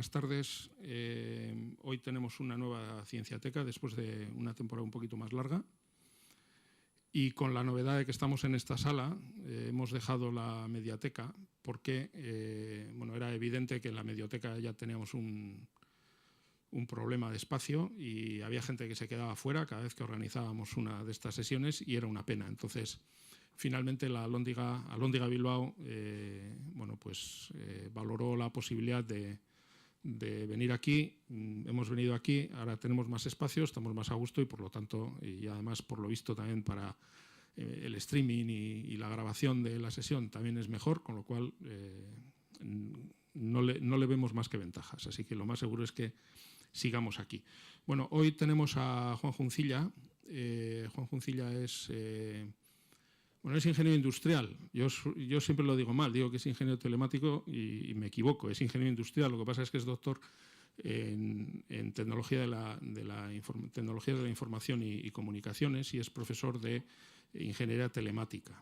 buenas tardes. Hoy tenemos una nueva Cienciateca después de una temporada un poquito más larga y con la novedad de que estamos en esta sala. Hemos dejado la Mediateca porque era evidente que en la Medioteca ya teníamos un problema de espacio y había gente que se quedaba fuera cada vez que organizábamos una de estas sesiones y era una pena. Entonces, finalmente la Alhóndiga Bilbao valoró la posibilidad de venir aquí. Hemos venido aquí, ahora tenemos más espacio, estamos más a gusto y por lo tanto, y además por lo visto también para el streaming y la grabación de la sesión también es mejor, con lo cual no le vemos más que ventajas. Así que lo más seguro es que sigamos aquí. Bueno, hoy tenemos a Juan Juncilla. Juan Juncilla es ingeniero industrial. Yo siempre lo digo mal, digo que es ingeniero telemático y me equivoco, es ingeniero industrial. Lo que pasa es que es doctor en tecnologías de la información y comunicaciones y es profesor de ingeniería telemática.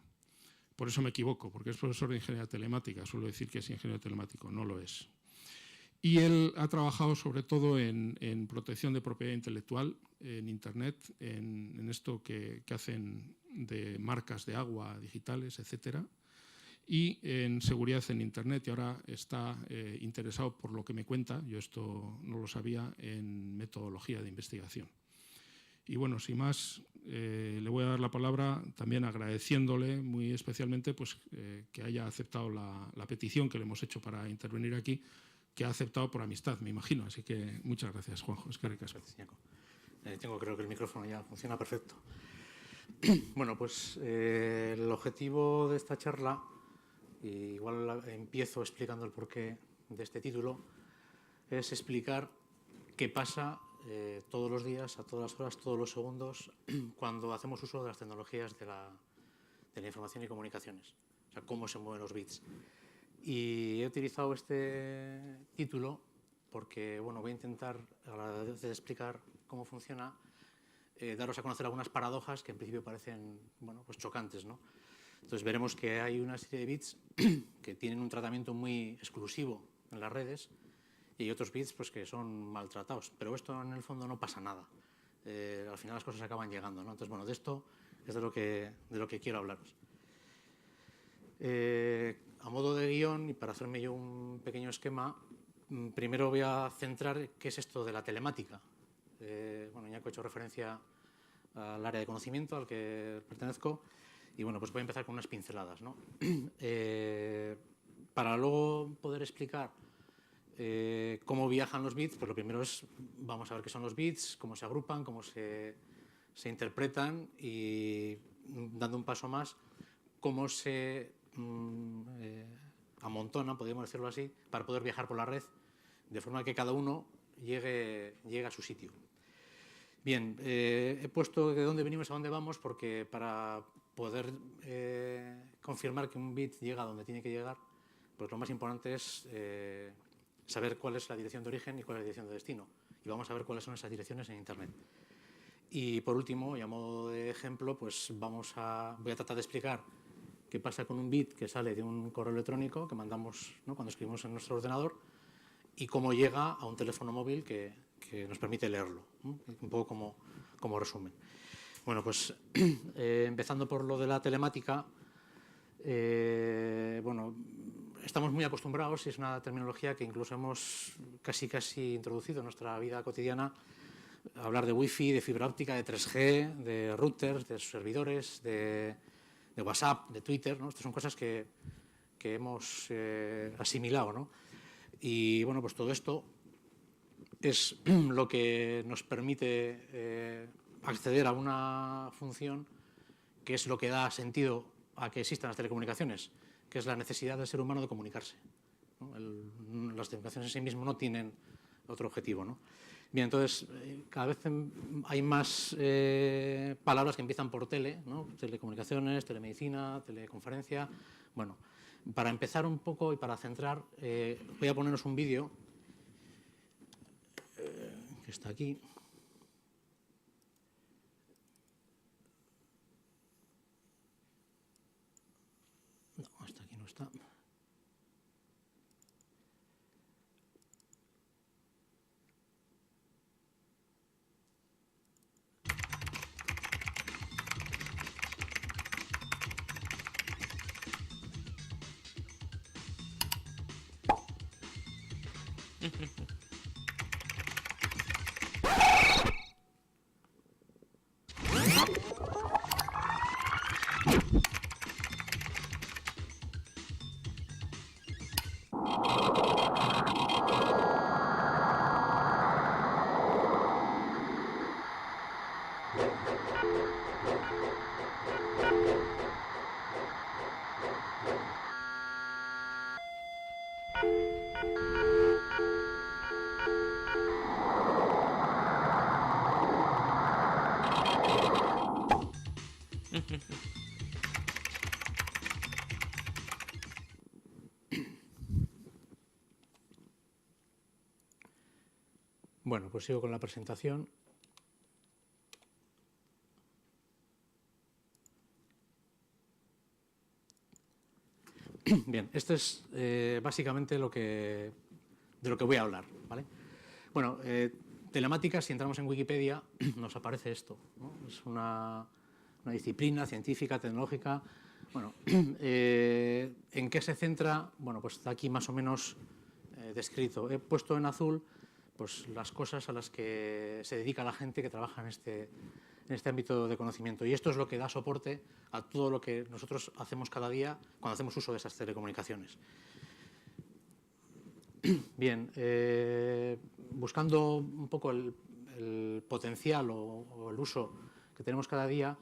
Por eso me equivoco, porque es profesor de ingeniería telemática. Suelo decir que es ingeniero telemático, no lo es. Y él ha trabajado sobre todo en protección de propiedad intelectual, en Internet, en esto que hacen de marcas de agua digitales, etcétera, y en seguridad en Internet. Y ahora está interesado, por lo que me cuenta, yo esto no lo sabía, en metodología de investigación. Y bueno, sin más, le voy a dar la palabra también agradeciéndole muy especialmente que haya aceptado la petición que le hemos hecho para intervenir aquí, que ha aceptado por amistad, me imagino. Así que muchas gracias, Juanjo. Eskerrik asko. Creo que el micrófono ya funciona perfecto. Bueno, pues el objetivo de esta charla, igual empiezo explicando el porqué de este título, es explicar qué pasa todos los días, a todas las horas, todos los segundos, cuando hacemos uso de las tecnologías de la información y comunicaciones. O sea, cómo se mueven los bits. Y he utilizado este título porque voy a intentar, a la hora de explicar cómo funciona, daros a conocer algunas paradojas que en principio parecen chocantes, ¿no? Entonces veremos que hay una serie de bits que tienen un tratamiento muy exclusivo en las redes y hay otros bits que son maltratados. Pero esto en el fondo no pasa nada. Al final las cosas acaban llegando, ¿no? Entonces, de esto es de lo que quiero hablaros. A modo de guión y para hacerme yo un pequeño esquema, primero voy a centrar qué es esto de la telemática. Iñaco ha hecho referencia al área de conocimiento al que pertenezco y voy a empezar con unas pinceladas, ¿no? Para luego poder explicar cómo viajan los bits, pues lo primero es, vamos a ver qué son los bits, cómo se agrupan, cómo se interpretan y, dando un paso más, cómo se amontonan, podríamos decirlo así, para poder viajar por la red, de forma que cada uno llegue a su sitio. Bien, he puesto de dónde venimos a dónde vamos porque para poder confirmar que un bit llega a donde tiene que llegar, pues lo más importante es saber cuál es la dirección de origen y cuál es la dirección de destino. Y vamos a ver cuáles son esas direcciones en Internet. Y por último, y a modo de ejemplo, pues voy a tratar de explicar qué pasa con un bit que sale de un correo electrónico que mandamos, ¿no?, cuando escribimos en nuestro ordenador y cómo llega a un teléfono móvil que nos permite leerlo, ¿no? Un poco como resumen. Bueno, pues empezando por lo de la telemática, estamos muy acostumbrados y es una terminología que incluso hemos casi introducido en nuestra vida cotidiana, hablar de wifi, de fibra óptica, de 3G, de routers, de servidores, de WhatsApp, de Twitter, ¿no? Estas son cosas que hemos asimilado, ¿no? Y pues todo esto es lo que nos permite acceder a una función que es lo que da sentido a que existan las telecomunicaciones, que es la necesidad del ser humano de comunicarse, ¿no? Las telecomunicaciones en sí mismas no tienen otro objetivo, ¿no? Bien, entonces, cada vez hay más palabras que empiezan por tele, ¿no? Telecomunicaciones, telemedicina, teleconferencia. Bueno, para empezar un poco y para centrar, voy a poneros un vídeo que está aquí. No, hasta aquí no está. Bueno, pues sigo con la presentación. Bien, esto es básicamente de lo que voy a hablar, ¿vale? Bueno, telemática, si entramos en Wikipedia, nos aparece esto, ¿no? Es una disciplina científica, tecnológica. Bueno, ¿en qué se centra? Bueno, pues está aquí más o menos descrito. He puesto en azul pues, las cosas a las que se dedica la gente que trabaja en este ámbito de conocimiento. Y esto es lo que da soporte a todo lo que nosotros hacemos cada día cuando hacemos uso de esas telecomunicaciones. Bien, buscando un poco el potencial o el uso que tenemos cada día,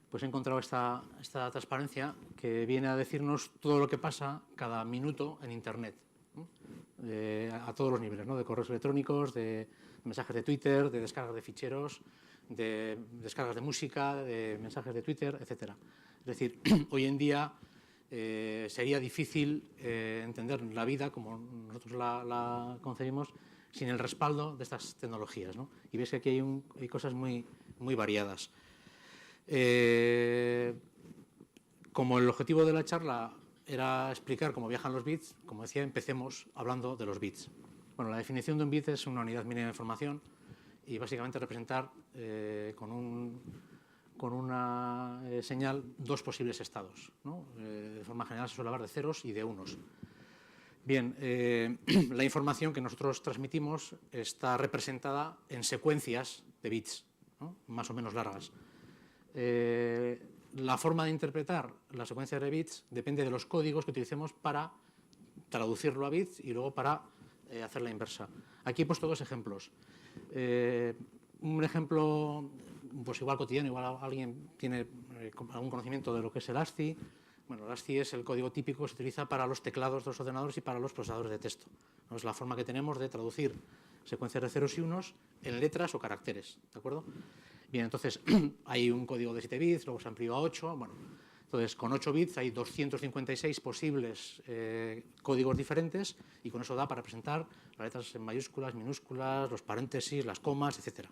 pues he encontrado esta transparencia que viene a decirnos todo lo que pasa cada minuto en Internet, ¿no? A todos los niveles, ¿no? De correos electrónicos, de mensajes de Twitter, de descargas de ficheros, de descargas de música, de mensajes de Twitter, etcétera. Es decir, hoy en día sería difícil entender la vida como nosotros la concebimos sin el respaldo de estas tecnologías, ¿no? Y veis que aquí hay cosas muy variadas. Como el objetivo de la charla era explicar cómo viajan los bits, como decía, empecemos hablando de los bits. Bueno, la definición de un bit es una unidad mínima de información y básicamente representar con una señal dos posibles estados, ¿no? De forma general se suele hablar de ceros y de unos. Bien, la información que nosotros transmitimos está representada en secuencias de bits, ¿no? Más o menos largas. La forma de interpretar las secuencias de bits depende de los códigos que utilicemos para traducirlo a bits y luego para hacer la inversa. Aquí he puesto dos ejemplos. Un ejemplo, pues igual cotidiano, igual alguien tiene algún conocimiento de lo que es el ASCII. Bueno, el ASCII es el código típico que se utiliza para los teclados de los ordenadores y para los procesadores de texto, ¿no? Es la forma que tenemos de traducir secuencias de ceros y unos en letras o caracteres, ¿de acuerdo? Bien, entonces hay un código de 7 bits, luego se amplió a 8, bueno, entonces con 8 bits hay 256 posibles códigos diferentes y con eso da para representar las letras en mayúsculas, minúsculas, los paréntesis, las comas, etc.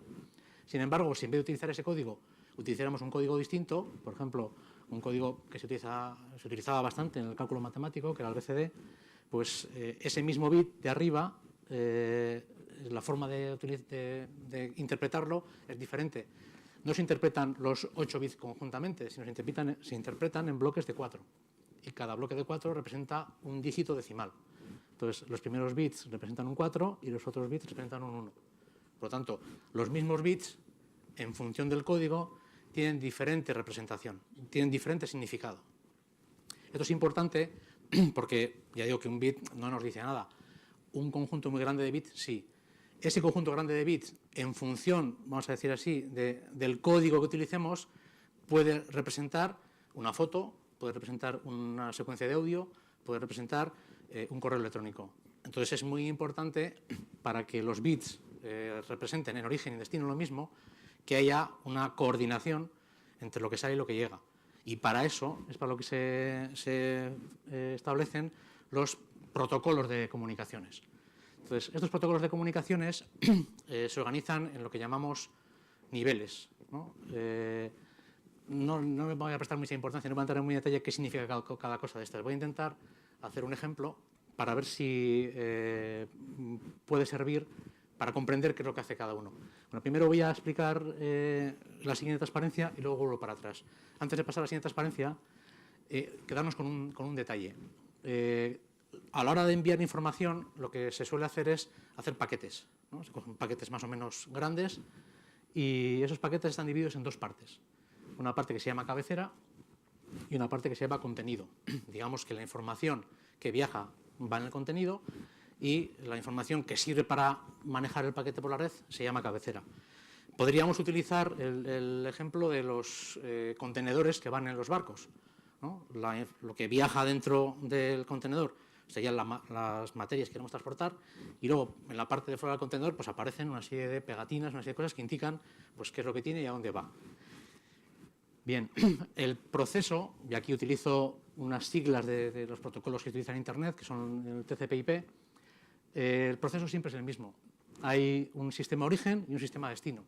Sin embargo, si en vez de utilizar ese código utilizáramos un código distinto, por ejemplo, un código que se utilizaba bastante en el cálculo matemático, que era el BCD, pues ese mismo bit de arriba, la forma de interpretarlo es diferente. No se interpretan los 8 bits conjuntamente, sino se interpretan en bloques de 4. Y cada bloque de 4 representa un dígito decimal. Entonces, los primeros bits representan un 4 y los otros bits representan un 1. Por lo tanto, los mismos bits, en función del código, tienen diferente representación, tienen diferente significado. Esto es importante porque, ya digo que un bit no nos dice nada. Un conjunto muy grande de bits, sí. Ese conjunto grande de bits, en función, vamos a decir así, del código que utilicemos, puede representar una foto, puede representar una secuencia de audio, puede representar un correo electrónico. Entonces es muy importante, para que los bits representen en origen y destino lo mismo, que haya una coordinación entre lo que sale y lo que llega. Y para eso es para lo que se establecen los protocolos de comunicaciones. Entonces, estos protocolos de comunicaciones se organizan en lo que llamamos niveles, ¿no? No me voy a prestar mucha importancia, no voy a entrar en muy detalle qué significa cada cosa de estas. Voy a intentar hacer un ejemplo para ver si puede servir para comprender qué es lo que hace cada uno. Bueno, primero voy a explicar la siguiente transparencia y luego vuelvo para atrás. Antes de pasar a la siguiente transparencia, quedarnos con un detalle. a la hora de enviar información, lo que se suele hacer es hacer paquetes, ¿no? Se cogen paquetes más o menos grandes y esos paquetes están divididos en dos partes. Una parte que se llama cabecera y una parte que se llama contenido. Digamos que la información que viaja va en el contenido y la información que sirve para manejar el paquete por la red se llama cabecera. Podríamos utilizar el ejemplo de los contenedores que van en los barcos, ¿no? Lo que viaja dentro del contenedor serían las materias que queremos transportar y luego en la parte de fuera del contenedor pues aparecen una serie de pegatinas, una serie de cosas que indican pues, qué es lo que tiene y a dónde va. Bien, el proceso, y aquí utilizo unas siglas de los protocolos que utilizan Internet, que son el TCP/IP, el proceso siempre es el mismo. Hay un sistema origen y un sistema destino.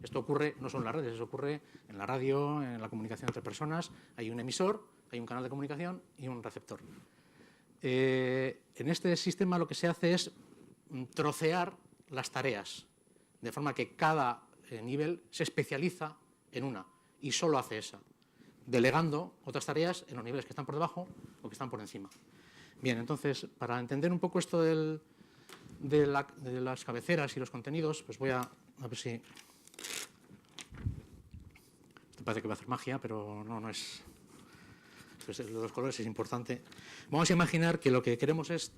Esto ocurre no solo en las redes, eso ocurre en la radio, en la comunicación entre personas. Hay un emisor, hay un canal de comunicación y un receptor. En este sistema lo que se hace es trocear las tareas, de forma que cada nivel se especializa en una y solo hace esa, delegando otras tareas en los niveles que están por debajo o que están por encima. Bien, entonces, para entender un poco esto de las cabeceras y los contenidos, pues voy a ver si... Esto parece que va a hacer magia, pero no es... Pues lo de los colores es importante. Vamos a imaginar que lo que queremos es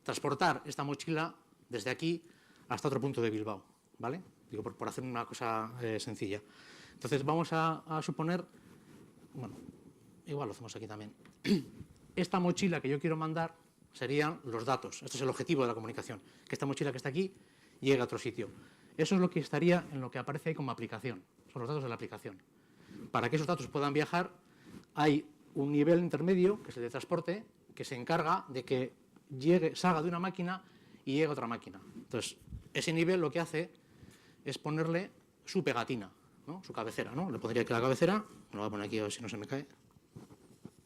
transportar esta mochila desde aquí hasta otro punto de Bilbao, ¿vale? Digo, por hacer una cosa sencilla. Entonces vamos a suponer, bueno, igual lo hacemos aquí también. Esta mochila que yo quiero mandar serían los datos. Este es el objetivo de la comunicación, que esta mochila que está aquí llegue a otro sitio. Eso es lo que estaría en lo que aparece ahí como aplicación. Son los datos de la aplicación. Para que esos datos puedan viajar, hay un nivel intermedio, que es el de transporte, que se encarga de que salga de una máquina y llegue a otra máquina. Entonces, ese nivel lo que hace es ponerle su pegatina, ¿no? Su cabecera, ¿no? Le pondría aquí la cabecera, me lo voy a poner aquí a ver si no se me cae.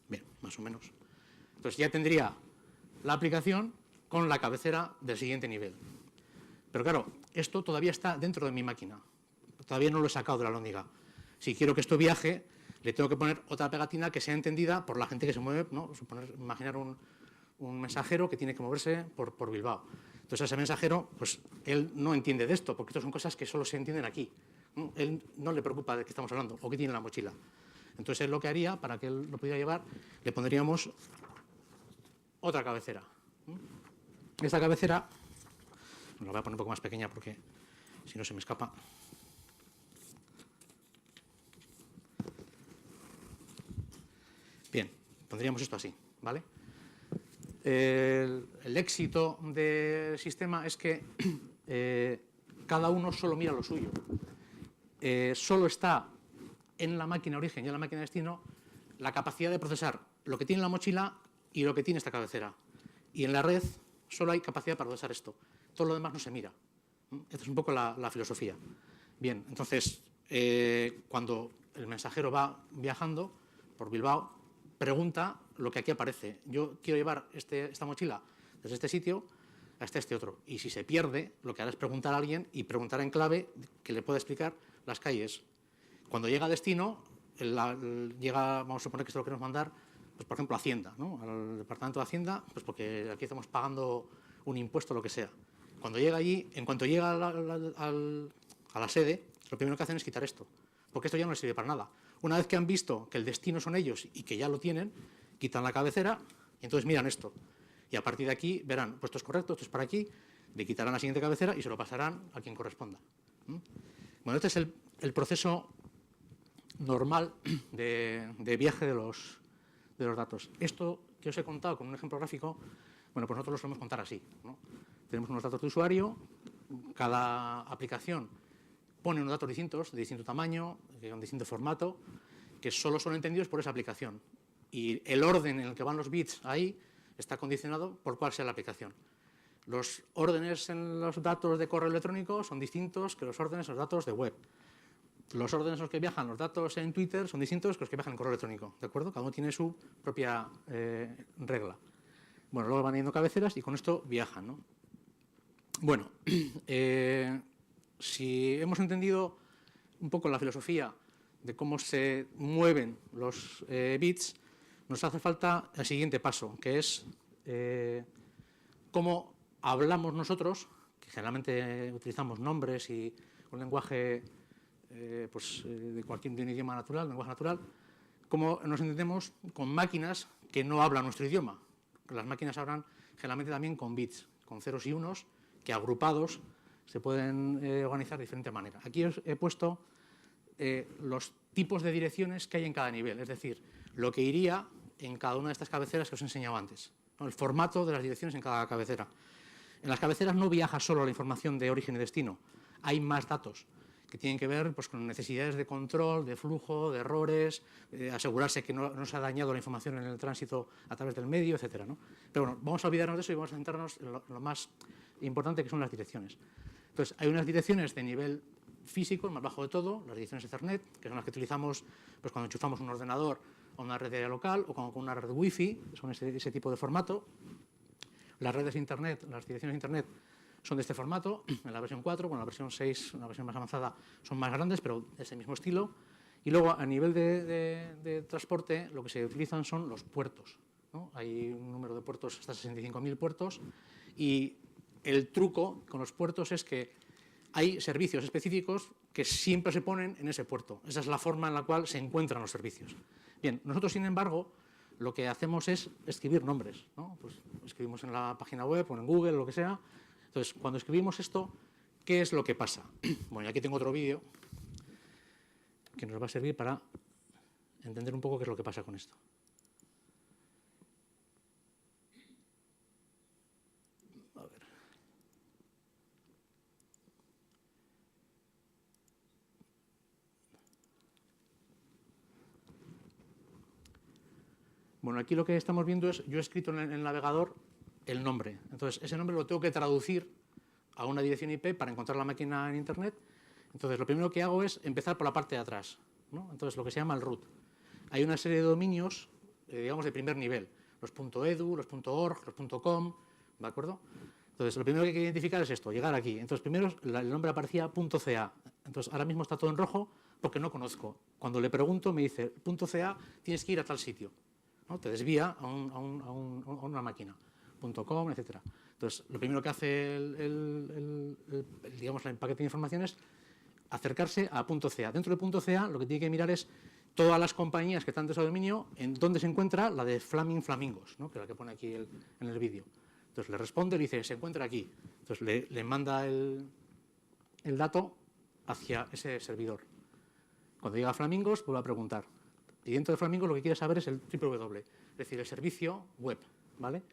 Bien, más o menos. Entonces ya tendría la aplicación con la cabecera del siguiente nivel. Pero claro, esto todavía está dentro de mi máquina. Todavía no lo he sacado de la lóndiga. Si quiero que esto viaje, le tengo que poner otra pegatina que sea entendida por la gente que se mueve, ¿no? Imaginar un mensajero que tiene que moverse por Bilbao. Entonces, ese mensajero, pues él no entiende de esto, porque esto son cosas que solo se entienden aquí. Él no le preocupa de qué estamos hablando o qué tiene en la mochila. Entonces, él lo que haría, para que él lo pudiera llevar, le pondríamos otra cabecera. Esta cabecera, me la voy a poner un poco más pequeña porque si no se me escapa. Bien, pondríamos esto así, ¿vale? El éxito del sistema es que cada uno solo mira lo suyo. Solo está en la máquina origen y en la máquina destino la capacidad de procesar lo que tiene la mochila y lo que tiene esta cabecera. Y en la red solo hay capacidad para procesar esto. Todo lo demás no se mira. Esta es un poco la filosofía. Bien, entonces, cuando el mensajero va viajando por Bilbao, pregunta lo que aquí aparece. Yo quiero llevar esta mochila desde este sitio hasta este otro. Y si se pierde, lo que hará es preguntar a alguien y preguntar en clave que le pueda explicar las calles. Cuando llega a destino, vamos a suponer que esto lo queremos mandar, pues, por ejemplo, a Hacienda, ¿no? Al Departamento de Hacienda, pues porque aquí estamos pagando un impuesto o lo que sea. Cuando llega allí, en cuanto llega a la sede, lo primero que hacen es quitar esto, porque esto ya no les sirve para nada. Una vez que han visto que el destino son ellos y que ya lo tienen, quitan la cabecera y entonces miran esto. Y a partir de aquí verán, pues esto es correcto, esto es para aquí, le quitarán la siguiente cabecera y se lo pasarán a quien corresponda. Bueno, este es el proceso normal de viaje de los datos. Esto que os he contado con un ejemplo gráfico, bueno, pues nosotros lo solemos contar así, ¿no? Tenemos unos datos de usuario, cada aplicación pone unos datos distintos, de distinto tamaño, con distinto formato, que solo son entendidos por esa aplicación. Y el orden en el que van los bits ahí está condicionado por cuál sea la aplicación. Los órdenes en los datos de correo electrónico son distintos que los órdenes en los datos de web. Los órdenes en los que viajan los datos en Twitter son distintos que los que viajan en correo electrónico, ¿de acuerdo? Cada uno tiene su propia regla. Bueno, luego van yendo cabeceras y con esto viajan, ¿no? Bueno, si hemos entendido un poco la filosofía de cómo se mueven los bits, nos hace falta el siguiente paso, que es cómo hablamos nosotros, que generalmente utilizamos nombres y un lenguaje de un idioma natural, lenguaje natural, cómo nos entendemos con máquinas que no hablan nuestro idioma. Las máquinas hablan generalmente también con bits, con ceros y unos, que agrupados se pueden organizar de diferente manera. Aquí os he puesto los tipos de direcciones que hay en cada nivel, es decir, lo que iría en cada una de estas cabeceras que os he enseñado antes, ¿no? El formato de las direcciones en cada cabecera. En las cabeceras no viaja solo la información de origen y destino, hay más datos que tienen que ver pues, con necesidades de control, de flujo, de errores, asegurarse que no se ha dañado la información en el tránsito a través del medio, etcétera, ¿no? Pero bueno, vamos a olvidarnos de eso y vamos a centrarnos en lo más importante, que son las direcciones. Entonces, hay unas direcciones de nivel físico, el más bajo de todo, las direcciones Ethernet, que son las que utilizamos pues, cuando enchufamos un ordenador a una red de área local o con una red Wi-Fi, son ese tipo de formato. Las redes Internet, las direcciones Internet son de este formato, en la versión 4, bueno, la versión 6, una versión más avanzada, son más grandes, pero de ese mismo estilo. Y luego, a nivel de transporte, lo que se utilizan son los puertos, ¿no? Hay un número de puertos, hasta 65.000 puertos, y el truco con los puertos es que hay servicios específicos que siempre se ponen en ese puerto. Esa es la forma en la cual se encuentran los servicios. Bien, nosotros, sin embargo, lo que hacemos es escribir nombres, ¿no? Pues escribimos en la página web o en Google, lo que sea. Entonces, cuando escribimos esto, ¿qué es lo que pasa? Bueno, y aquí tengo otro vídeo que nos va a servir para entender un poco qué es lo que pasa con esto. A ver. Bueno, aquí lo que estamos viendo es, yo he escrito en el navegador el nombre. Entonces, ese nombre lo tengo que traducir a una dirección IP para encontrar la máquina en Internet. Entonces, lo primero que hago es empezar por la parte de atrás, ¿no? Entonces, lo que se llama el root. Hay una serie de dominios, digamos, de primer nivel. Los .edu, los .org, los .com, ¿de acuerdo? Entonces, lo primero que hay que identificar es esto, llegar aquí. Entonces, primero el nombre aparecía .ca. Entonces, ahora mismo está todo en rojo porque no conozco. Cuando le pregunto, me dice, .ca, tienes que ir a tal sitio, ¿no? Te desvía a una máquina. .com, etcétera. Entonces, lo primero que hace digamos, el paquete de información es acercarse a .ca. Dentro de .ca lo que tiene que mirar es todas las compañías que están de ese dominio, en dónde se encuentra la de Flaming Flamingos, ¿no? Que es la que pone aquí en el vídeo. Entonces le responde, le dice, se encuentra aquí. Entonces le manda el dato hacia ese servidor. Cuando llega a Flamingos, vuelve a preguntar. Y dentro de Flamingos lo que quiere saber es el www, es decir, el servicio web, ¿vale?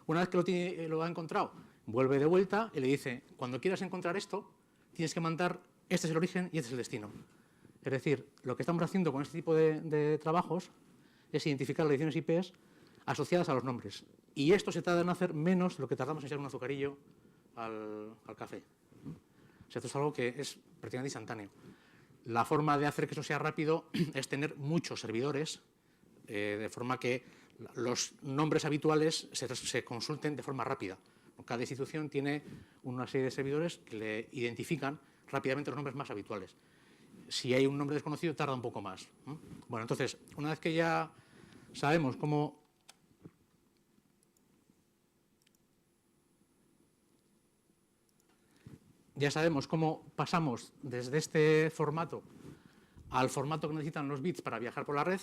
Una vez que lo ha encontrado, vuelve de vuelta y le dice, cuando quieras encontrar esto, tienes que mandar, este es el origen y este es el destino. Es decir, lo que estamos haciendo con este tipo de trabajos es identificar las direcciones IPs asociadas a los nombres. Y esto se tarda en hacer menos de lo que tardamos en echar un azucarillo al café. O sea, esto es algo que es prácticamente instantáneo. La forma de hacer que eso sea rápido es tener muchos servidores, de forma que los nombres habituales se consulten de forma rápida. Cada institución tiene una serie de servidores que le identifican rápidamente los nombres más habituales. Si hay un nombre desconocido, tarda un poco más. Bueno, entonces, una vez que ya sabemos cómo pasamos desde este formato al formato que necesitan los bits para viajar por la red,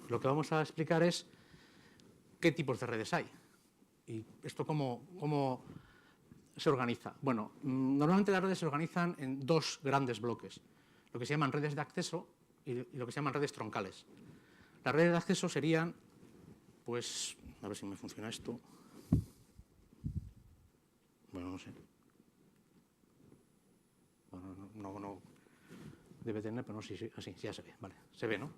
lo que vamos a explicar es qué tipos de redes hay y esto cómo se organiza. Bueno, normalmente las redes se organizan en dos grandes bloques, lo que se llaman redes de acceso y lo que se llaman redes troncales. Las redes de acceso serían, pues, a ver si me funciona esto. Bueno, no sé. Bueno, no debe tener, pero no, sí, así, ya se ve, vale, se ve, ¿no?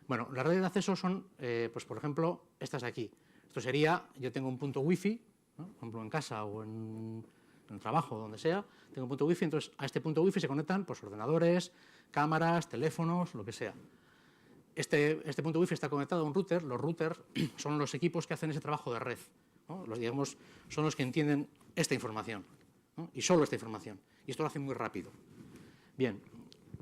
Bueno, las redes de acceso son, pues por ejemplo, estas de aquí. Esto sería, yo tengo un punto wifi, ¿no? Por ejemplo, en casa o en el trabajo, donde sea, tengo un punto wifi, entonces a este punto wifi se conectan pues, ordenadores, cámaras, teléfonos, lo que sea. Este punto wifi está conectado a un router. Los routers son los equipos que hacen ese trabajo de red, ¿no? Digamos, son los que entienden esta información, ¿no? Y solo esta información. Y esto lo hace muy rápido. Bien,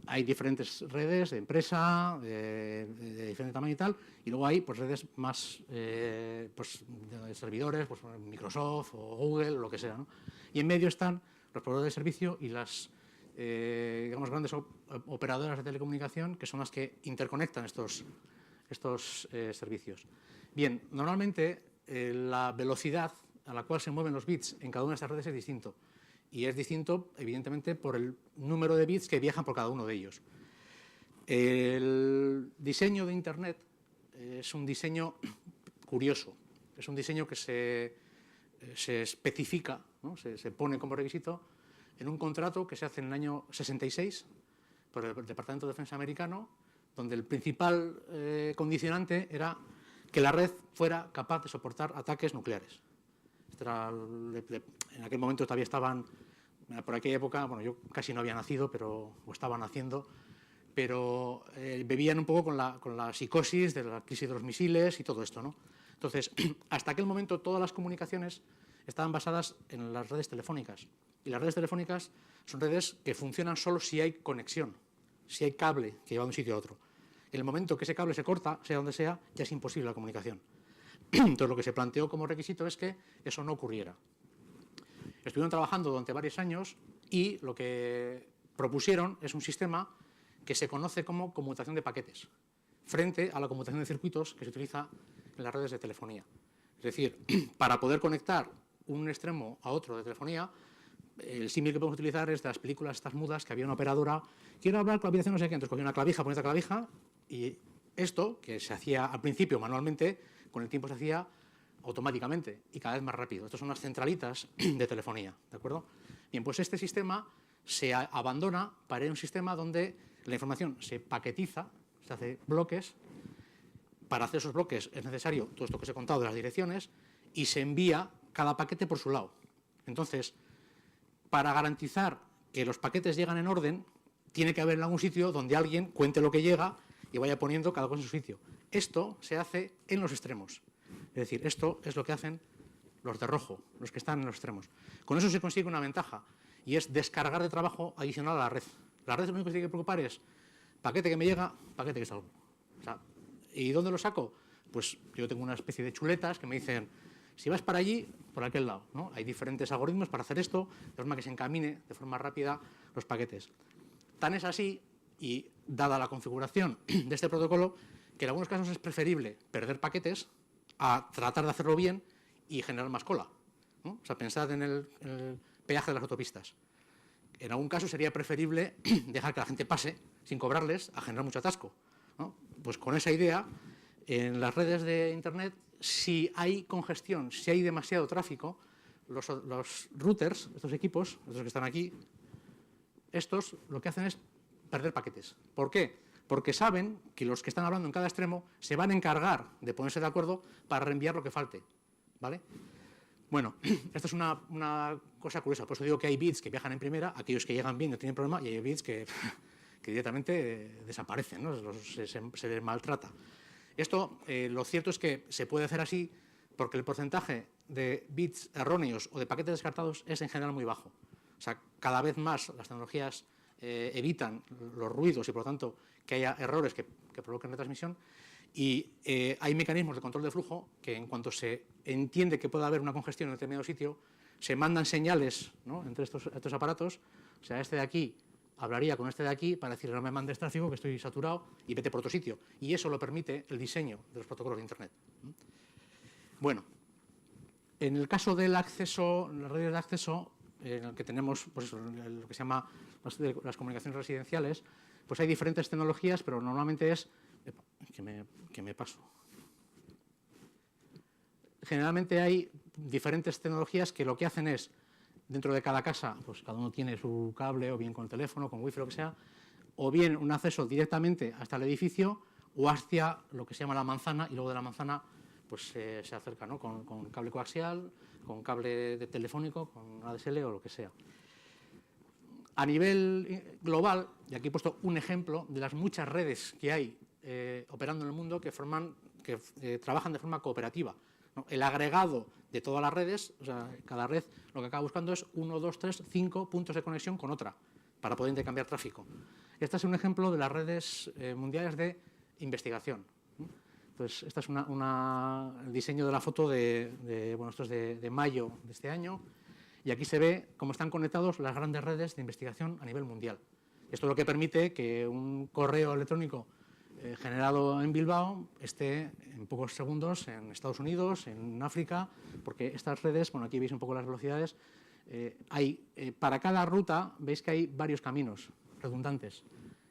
hay diferentes redes de empresa, de diferente tamaño y tal, y luego hay pues, redes más pues, de servidores, pues, Microsoft o Google, o lo que sea, ¿no? Y en medio están los proveedores de servicio y las digamos, grandes operadoras de telecomunicación, que son las que interconectan estos servicios. Bien, normalmente la velocidad a la cual se mueven los bits en cada una de estas redes es distinto. Y es distinto, evidentemente, por el número de bits que viajan por cada uno de ellos. El diseño de Internet es un diseño curioso. Es un diseño que se especifica, ¿no? se pone como requisito en un contrato que se hace en el año 66 por el Departamento de Defensa americano, donde el principal condicionante era que la red fuera capaz de soportar ataques nucleares. En aquel momento todavía estaban, por aquella época, bueno, yo casi no había nacido, o estaba naciendo, pero bebían un poco con la psicosis de la crisis de los misiles y todo esto, ¿no? Entonces, hasta aquel momento todas las comunicaciones estaban basadas en las redes telefónicas. Y las redes telefónicas son redes que funcionan solo si hay conexión, si hay cable que lleva de un sitio a otro. En el momento que ese cable se corta, sea donde sea, ya es imposible la comunicación. Entonces, lo que se planteó como requisito es que eso no ocurriera. Estuvieron trabajando durante varios años y lo que propusieron es un sistema que se conoce como conmutación de paquetes, frente a la conmutación de circuitos que se utiliza en las redes de telefonía. Es decir, para poder conectar un extremo a otro de telefonía, el símil que podemos utilizar es de las películas estas mudas, que había una operadora, quiero hablar con la habitación no sé qué, entonces cogía una clavija, ponía esta clavija, y esto, que se hacía al principio manualmente, con el tiempo se hacía automáticamente y cada vez más rápido. Estas son las centralitas de telefonía, ¿de acuerdo? Bien, pues este sistema se abandona para ir a un sistema donde la información se paquetiza, se hace bloques. Para hacer esos bloques es necesario todo esto que os he contado de las direcciones y se envía cada paquete por su lado. Entonces, para garantizar que los paquetes llegan en orden, tiene que haber en algún sitio donde alguien cuente lo que llega y vaya poniendo cada cosa en su sitio. Esto se hace en los extremos. Es decir, esto es lo que hacen los de rojo, los que están en los extremos. Con eso se consigue una ventaja y es descargar de trabajo adicional a la red. La red lo único que se tiene que preocupar es paquete que me llega, paquete que salgo. O sea, ¿y dónde lo saco? Pues yo tengo una especie de chuletas que me dicen, si vas para allí, por aquel lado, ¿no? Hay diferentes algoritmos para hacer esto, de forma que se encamine de forma rápida los paquetes. Tan es así, y dada la configuración de este protocolo, que en algunos casos es preferible perder paquetes a tratar de hacerlo bien y generar más cola, ¿no? O sea, pensad en el peaje de las autopistas. En algún caso sería preferible dejar que la gente pase sin cobrarles a generar mucho atasco, ¿no? Pues con esa idea, en las redes de Internet, si hay congestión, si hay demasiado tráfico, los routers, estos equipos, estos que están aquí, estos lo que hacen es perder paquetes. ¿Por qué? Porque saben que los que están hablando en cada extremo se van a encargar de ponerse de acuerdo para reenviar lo que falte, ¿vale? Bueno, esto es una cosa curiosa, por eso digo que hay bits que viajan en primera, aquellos que llegan bien no tienen problema, y hay bits que directamente desaparecen, ¿no? Se les maltrata. Esto, lo cierto es que se puede hacer así porque el porcentaje de bits erróneos o de paquetes descartados es en general muy bajo. O sea, cada vez más las tecnologías evitan los ruidos y, por lo tanto, que haya errores que provoquen retransmisión. Y hay mecanismos de control de flujo que, en cuanto se entiende que puede haber una congestión en un determinado sitio, se mandan señales, ¿no?, entre estos aparatos. O sea, este de aquí hablaría con este de aquí para decirle no me mandes tráfico, que estoy saturado, y vete por otro sitio. Y eso lo permite el diseño de los protocolos de Internet. Bueno, en el caso del acceso, las redes de acceso, en el que tenemos pues, lo que se llama las comunicaciones residenciales, pues hay diferentes tecnologías, pero normalmente es... que me paso. Generalmente hay diferentes tecnologías que lo que hacen es, dentro de cada casa, pues cada uno tiene su cable, o bien con el teléfono, con wifi, lo que sea, o bien un acceso directamente hasta el edificio o hacia lo que se llama la manzana, y luego de la manzana pues se acerca, ¿no?, con cable coaxial, con cable de telefónico, con ADSL o lo que sea. A nivel global, y aquí he puesto un ejemplo de las muchas redes que hay operando en el mundo que trabajan de forma cooperativa, ¿no? El agregado de todas las redes, o sea, cada red lo que acaba buscando es 1, 2, 3, 5 puntos de conexión con otra, para poder intercambiar tráfico. Este es un ejemplo de las redes mundiales de investigación. Entonces, este es el diseño de la foto bueno, esto es de mayo de este año, y aquí se ve cómo están conectados las grandes redes de investigación a nivel mundial. Esto es lo que permite que un correo electrónico generado en Bilbao esté en pocos segundos en Estados Unidos, en África, porque estas redes, bueno, aquí veis un poco las velocidades, para cada ruta veis que hay varios caminos redundantes,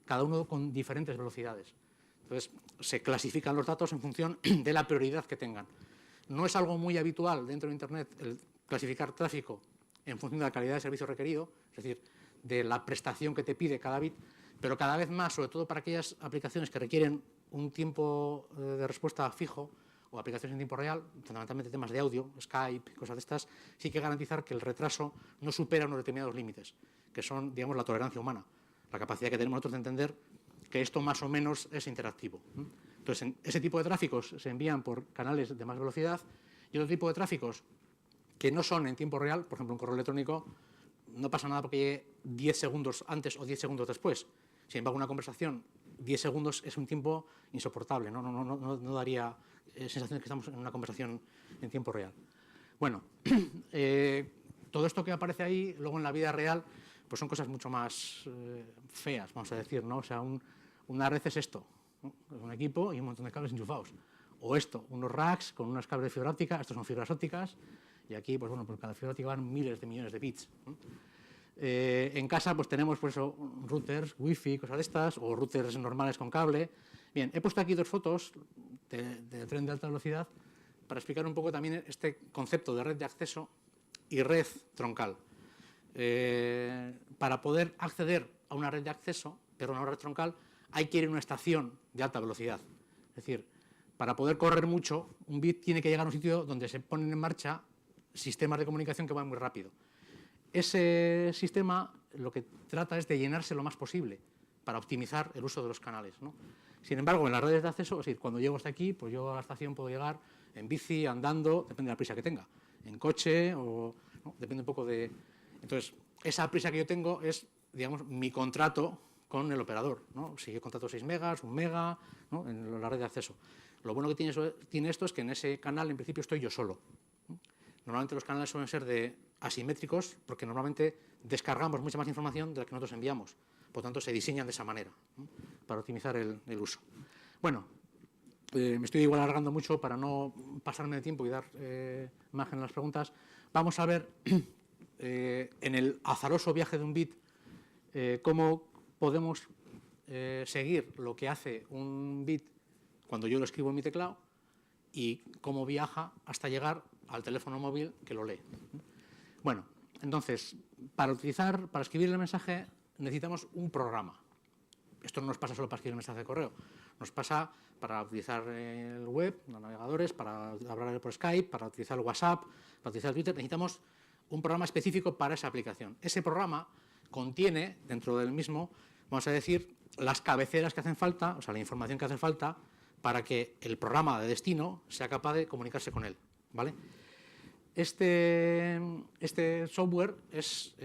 cada uno con diferentes velocidades. Entonces, se clasifican los datos en función de la prioridad que tengan. No es algo muy habitual dentro de Internet el clasificar tráfico en función de la calidad de servicio requerido, es decir, de la prestación que te pide cada bit, pero cada vez más, sobre todo para aquellas aplicaciones que requieren un tiempo de respuesta fijo o aplicaciones en tiempo real, fundamentalmente temas de audio, Skype, cosas de estas, sí que garantizar que el retraso no supera unos determinados límites, que son, digamos, la tolerancia humana, la capacidad que tenemos nosotros de entender que esto más o menos es interactivo. Entonces, ese tipo de tráficos se envían por canales de más velocidad y otro tipo de tráficos que no son en tiempo real, por ejemplo, un correo electrónico, no pasa nada porque llegue 10 segundos antes o 10 segundos después. Sin embargo, una conversación, 10 segundos es un tiempo insoportable, no daría sensación de que estamos en una conversación en tiempo real. Bueno, todo esto que aparece ahí, luego en la vida real, pues son cosas mucho más feas, vamos a decir, ¿no? O sea, una red es esto, ¿no? Es un equipo y un montón de cables enchufados. O esto, unos racks con unas cables de fibra óptica, estos son fibras ópticas, y aquí, pues bueno, por cada fibra óptica van miles de millones de bits, ¿no? En casa pues tenemos pues, routers, wifi, cosas de estas, o routers normales con cable. Bien, he puesto aquí dos fotos de tren de alta velocidad para explicar un poco también este concepto de red de acceso y red troncal. Para poder acceder a una red de acceso, pero a una red troncal, hay que ir a una estación de alta velocidad. Es decir, para poder correr mucho, un bit tiene que llegar a un sitio donde se ponen en marcha sistemas de comunicación que van muy rápido. Ese sistema lo que trata es de llenarse lo más posible para optimizar el uso de los canales, ¿no? Sin embargo, en las redes de acceso, es decir, cuando llego hasta aquí, pues yo a la estación puedo llegar en bici, andando, depende de la prisa que tenga, en coche o ¿no? Depende un poco de... Entonces, esa prisa que yo tengo es, digamos, mi contrato con el operador, ¿no? Si yo contrato 6 megas, 1 mega, ¿no? En la red de acceso. Lo bueno que tiene esto es que en ese canal, en principio, estoy yo solo, ¿no? Normalmente los canales suelen ser asimétricos porque normalmente descargamos mucha más información de la que nosotros enviamos. Por tanto, se diseñan de esa manera, ¿no? Para optimizar el uso. Bueno, me estoy igual alargando mucho para no pasarme de tiempo y dar margen a las preguntas. Vamos a ver en el azaroso viaje de un bit cómo podemos seguir lo que hace un bit cuando yo lo escribo en mi teclado y cómo viaja hasta llegar al teléfono móvil que lo lee. Bueno, entonces, para escribir el mensaje necesitamos un programa. Esto no nos pasa solo para escribir el mensaje de correo, nos pasa para utilizar el web, los navegadores, para hablar por Skype, para utilizar el WhatsApp, para utilizar el Twitter. Necesitamos un programa específico para esa aplicación. Ese programa contiene, dentro del mismo, vamos a decir, las cabeceras que hacen falta, o sea, la información que hace falta para que el programa de destino sea capaz de comunicarse con él, ¿vale? Este software es,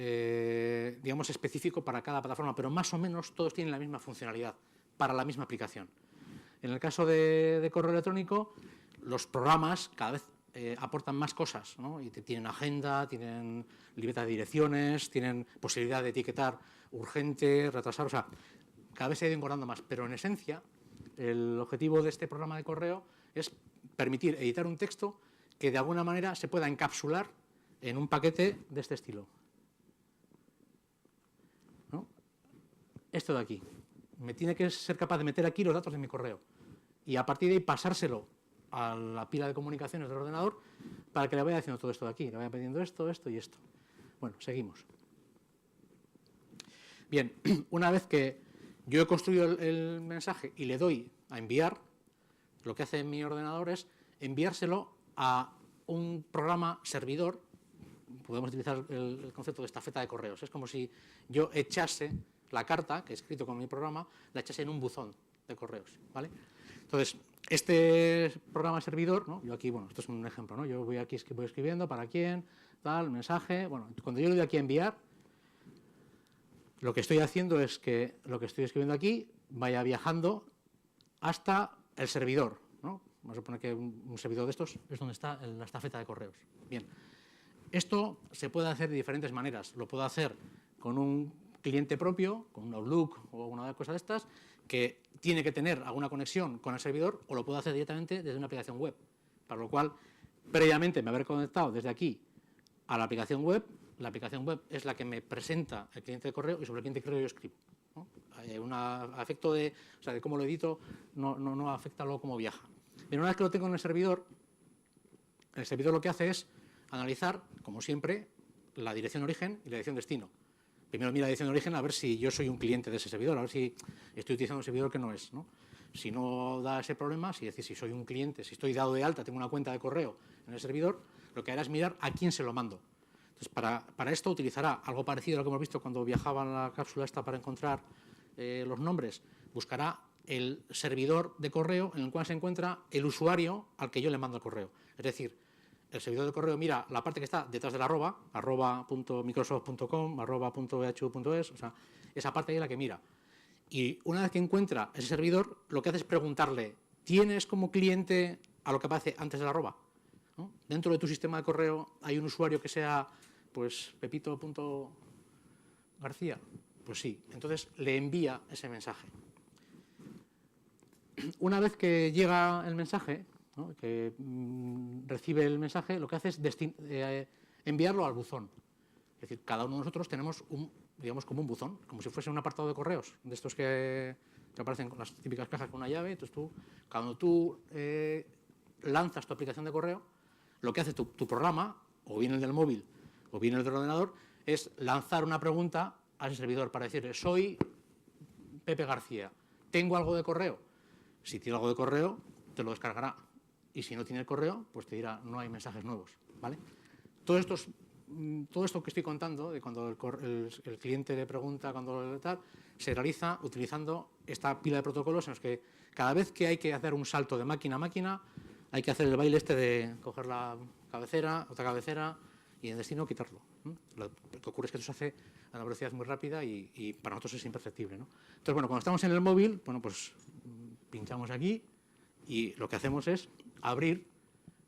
digamos, específico para cada plataforma, pero más o menos todos tienen la misma funcionalidad para la misma aplicación. En el caso de correo electrónico, los programas cada vez aportan más cosas, ¿no? Y tienen agenda, tienen libertad de direcciones, tienen posibilidad de etiquetar urgente, retrasar, o sea, cada vez se ha ido engordando más, pero en esencia el objetivo de este programa de correo es permitir editar un texto que de alguna manera se pueda encapsular en un paquete de este estilo, ¿no? Esto de aquí. Me tiene que ser capaz de meter aquí los datos de mi correo y a partir de ahí pasárselo a la pila de comunicaciones del ordenador para que le vaya haciendo todo esto de aquí, le vaya pidiendo esto, esto y esto. Bueno, seguimos. Bien, una vez que yo he construido el mensaje y le doy a enviar, lo que hace mi ordenador es enviárselo a un programa servidor. Podemos utilizar el concepto de estafeta de correos. Es como si yo echase la carta que he escrito con mi programa, la echase en un buzón de correos, ¿vale? Entonces, este programa servidor, ¿no? Yo aquí, bueno, esto es un ejemplo, ¿no? Yo voy aquí voy escribiendo para quién, tal, mensaje. Bueno, cuando yo le doy aquí a enviar, lo que estoy haciendo es que lo que estoy escribiendo aquí vaya viajando hasta el servidor, ¿no? Vamos a suponer que un servidor de estos es donde está la estafeta de correos. Bien, esto se puede hacer de diferentes maneras. Lo puedo hacer con un cliente propio, con un Outlook o una cosa de estas, que tiene que tener alguna conexión con el servidor, o lo puedo hacer directamente desde una aplicación web, para lo cual previamente me habré conectado desde aquí a la aplicación web. La aplicación web es la que me presenta el cliente de correo y sobre el cliente de correo yo escribo, ¿no? Un efecto de cómo lo edito no afecta luego cómo viaja. Pero una vez que lo tengo en el servidor lo que hace es analizar, como siempre, la dirección origen y la dirección destino. Primero mira la dirección de origen a ver si yo soy un cliente de ese servidor, a ver si estoy utilizando un servidor que no es, ¿no? Si no da ese problema, si soy un cliente, si estoy dado de alta, tengo una cuenta de correo en el servidor, lo que hará es mirar a quién se lo mando. Entonces, para esto utilizará algo parecido a lo que hemos visto cuando viajaba en la cápsula esta para encontrar los nombres. Buscará el servidor de correo en el cual se encuentra el usuario al que yo le mando el correo. Es decir, el servidor de correo mira la parte que está detrás del arroba.microsoft.com, arroba.ehu.es, o sea, esa parte ahí es la que mira. Y una vez que encuentra ese servidor, lo que hace es preguntarle, ¿tienes como cliente a lo que aparece antes del arroba? ¿No? Dentro de tu sistema de correo hay un usuario que sea, pues, pepito.garcía. Pues sí, entonces le envía ese mensaje. Una vez que llega el mensaje, ¿no? Que recibe el mensaje, lo que hace es enviarlo al buzón. Es decir, cada uno de nosotros tenemos digamos, como un buzón, como si fuese un apartado de correos, de estos que aparecen con las típicas cajas con una llave. Entonces cuando tú lanzas tu aplicación de correo, lo que hace tu programa, o bien el del móvil, o bien el del ordenador, es lanzar una pregunta a ese servidor para decirle, soy Pepe García, ¿tengo algo de correo? Si tiene algo de correo, te lo descargará. Y si no tiene el correo, pues te dirá, no hay mensajes nuevos, ¿vale? Todo esto que estoy contando, de cuando el cliente le pregunta, cuando tal, se realiza utilizando esta pila de protocolos en los que cada vez que hay que hacer un salto de máquina a máquina, hay que hacer el baile este de coger la cabecera, otra cabecera, y en el destino quitarlo. Lo que ocurre es que esto se hace a una velocidad muy rápida y para nosotros es imperceptible, ¿no? Entonces, bueno, cuando estamos en el móvil, bueno, pues pinchamos aquí y lo que hacemos es abrir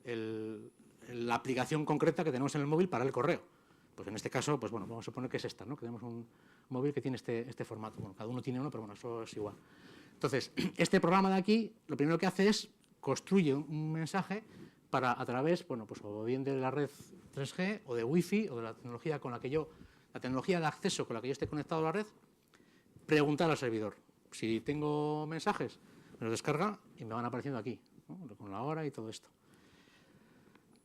la aplicación concreta que tenemos en el móvil para el correo. Pues en este caso, pues bueno, vamos a suponer que es esta, ¿no? Que tenemos un móvil que tiene este formato. Bueno, cada uno tiene uno, pero bueno, eso es igual. Entonces, este programa de aquí, lo primero que hace es construye un mensaje para, a través, bueno, pues o bien de la red 3G o de Wi-Fi o de la tecnología la tecnología de acceso con la que yo esté conectado a la red, preguntar al servidor. Si tengo mensajes, me los descarga y me van apareciendo aquí, ¿no? Con la hora y todo esto.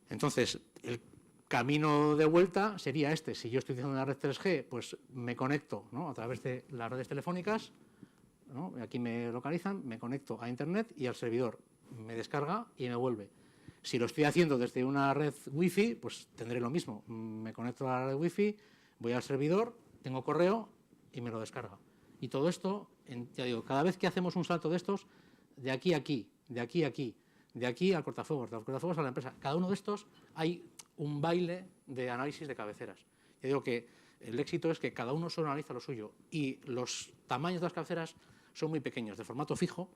Entonces, el camino de vuelta sería este. Si yo estoy utilizando una red 3G, pues me conecto, ¿no? A través de las redes telefónicas, ¿no? Aquí me localizan, me conecto a Internet y al servidor me descarga y me vuelve. Si lo estoy haciendo desde una red Wi-Fi, pues tendré lo mismo. Me conecto a la red Wi-Fi, voy al servidor, tengo correo y me lo descarga. Y todo esto, ya digo, cada vez que hacemos un salto de estos, de aquí a aquí, de aquí a aquí, de aquí al cortafuegos, de los cortafuegos a la empresa, cada uno de estos hay un baile de análisis de cabeceras. Ya digo que el éxito es que cada uno solo analiza lo suyo y los tamaños de las cabeceras son muy pequeños, de formato fijo,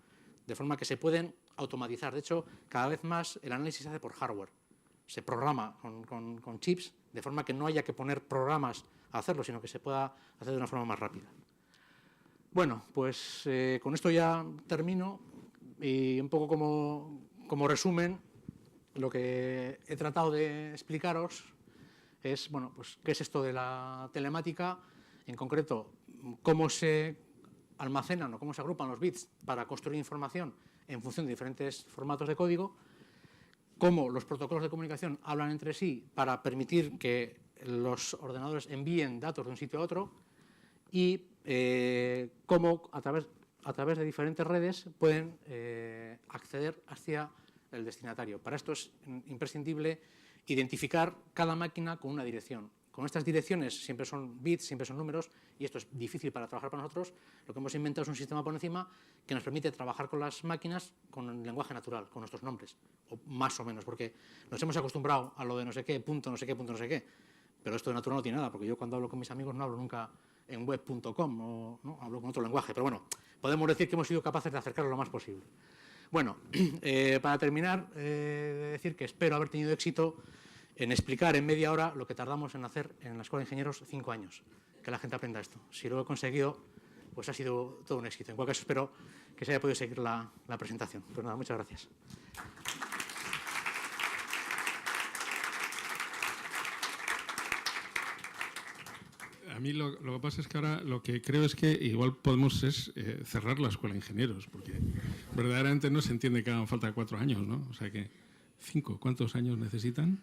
de forma que se pueden automatizar. De hecho, cada vez más el análisis se hace por hardware. Se programa con chips, de forma que no haya que poner programas a hacerlo, sino que se pueda hacer de una forma más rápida. Bueno, pues con esto ya termino y un poco como resumen, lo que he tratado de explicaros es, bueno, pues qué es esto de la telemática, en concreto, cómo se almacenan o cómo se agrupan los bits para construir información en función de diferentes formatos de código, cómo los protocolos de comunicación hablan entre sí para permitir que los ordenadores envíen datos de un sitio a otro y cómo a través de diferentes redes pueden acceder hacia el destinatario. Para esto es imprescindible identificar cada máquina con una dirección. Con estas direcciones siempre son bits, siempre son números, y esto es difícil para trabajar para nosotros. Lo que hemos inventado es un sistema por encima que nos permite trabajar con las máquinas con el lenguaje natural, con nuestros nombres, o más o menos, porque nos hemos acostumbrado a lo de no sé qué, punto, no sé qué, punto, no sé qué. Pero esto de natural no tiene nada, porque yo cuando hablo con mis amigos no hablo nunca en web.com, o ¿no? Hablo con otro lenguaje, pero bueno, podemos decir que hemos sido capaces de acercarlo lo más posible. Bueno, para terminar, decir que espero haber tenido éxito en explicar en media hora lo que tardamos en hacer en la Escuela de Ingenieros 5 años, que la gente aprenda esto. Si lo he conseguido, pues ha sido todo un éxito. En cualquier caso, espero que se haya podido seguir la presentación. Pues nada, muchas gracias. A mí lo que pasa es que ahora lo que creo es que igual podemos es cerrar la Escuela de Ingenieros, porque verdaderamente no se entiende que hagan falta 4 años, ¿no? O sea que 5, ¿cuántos años necesitan?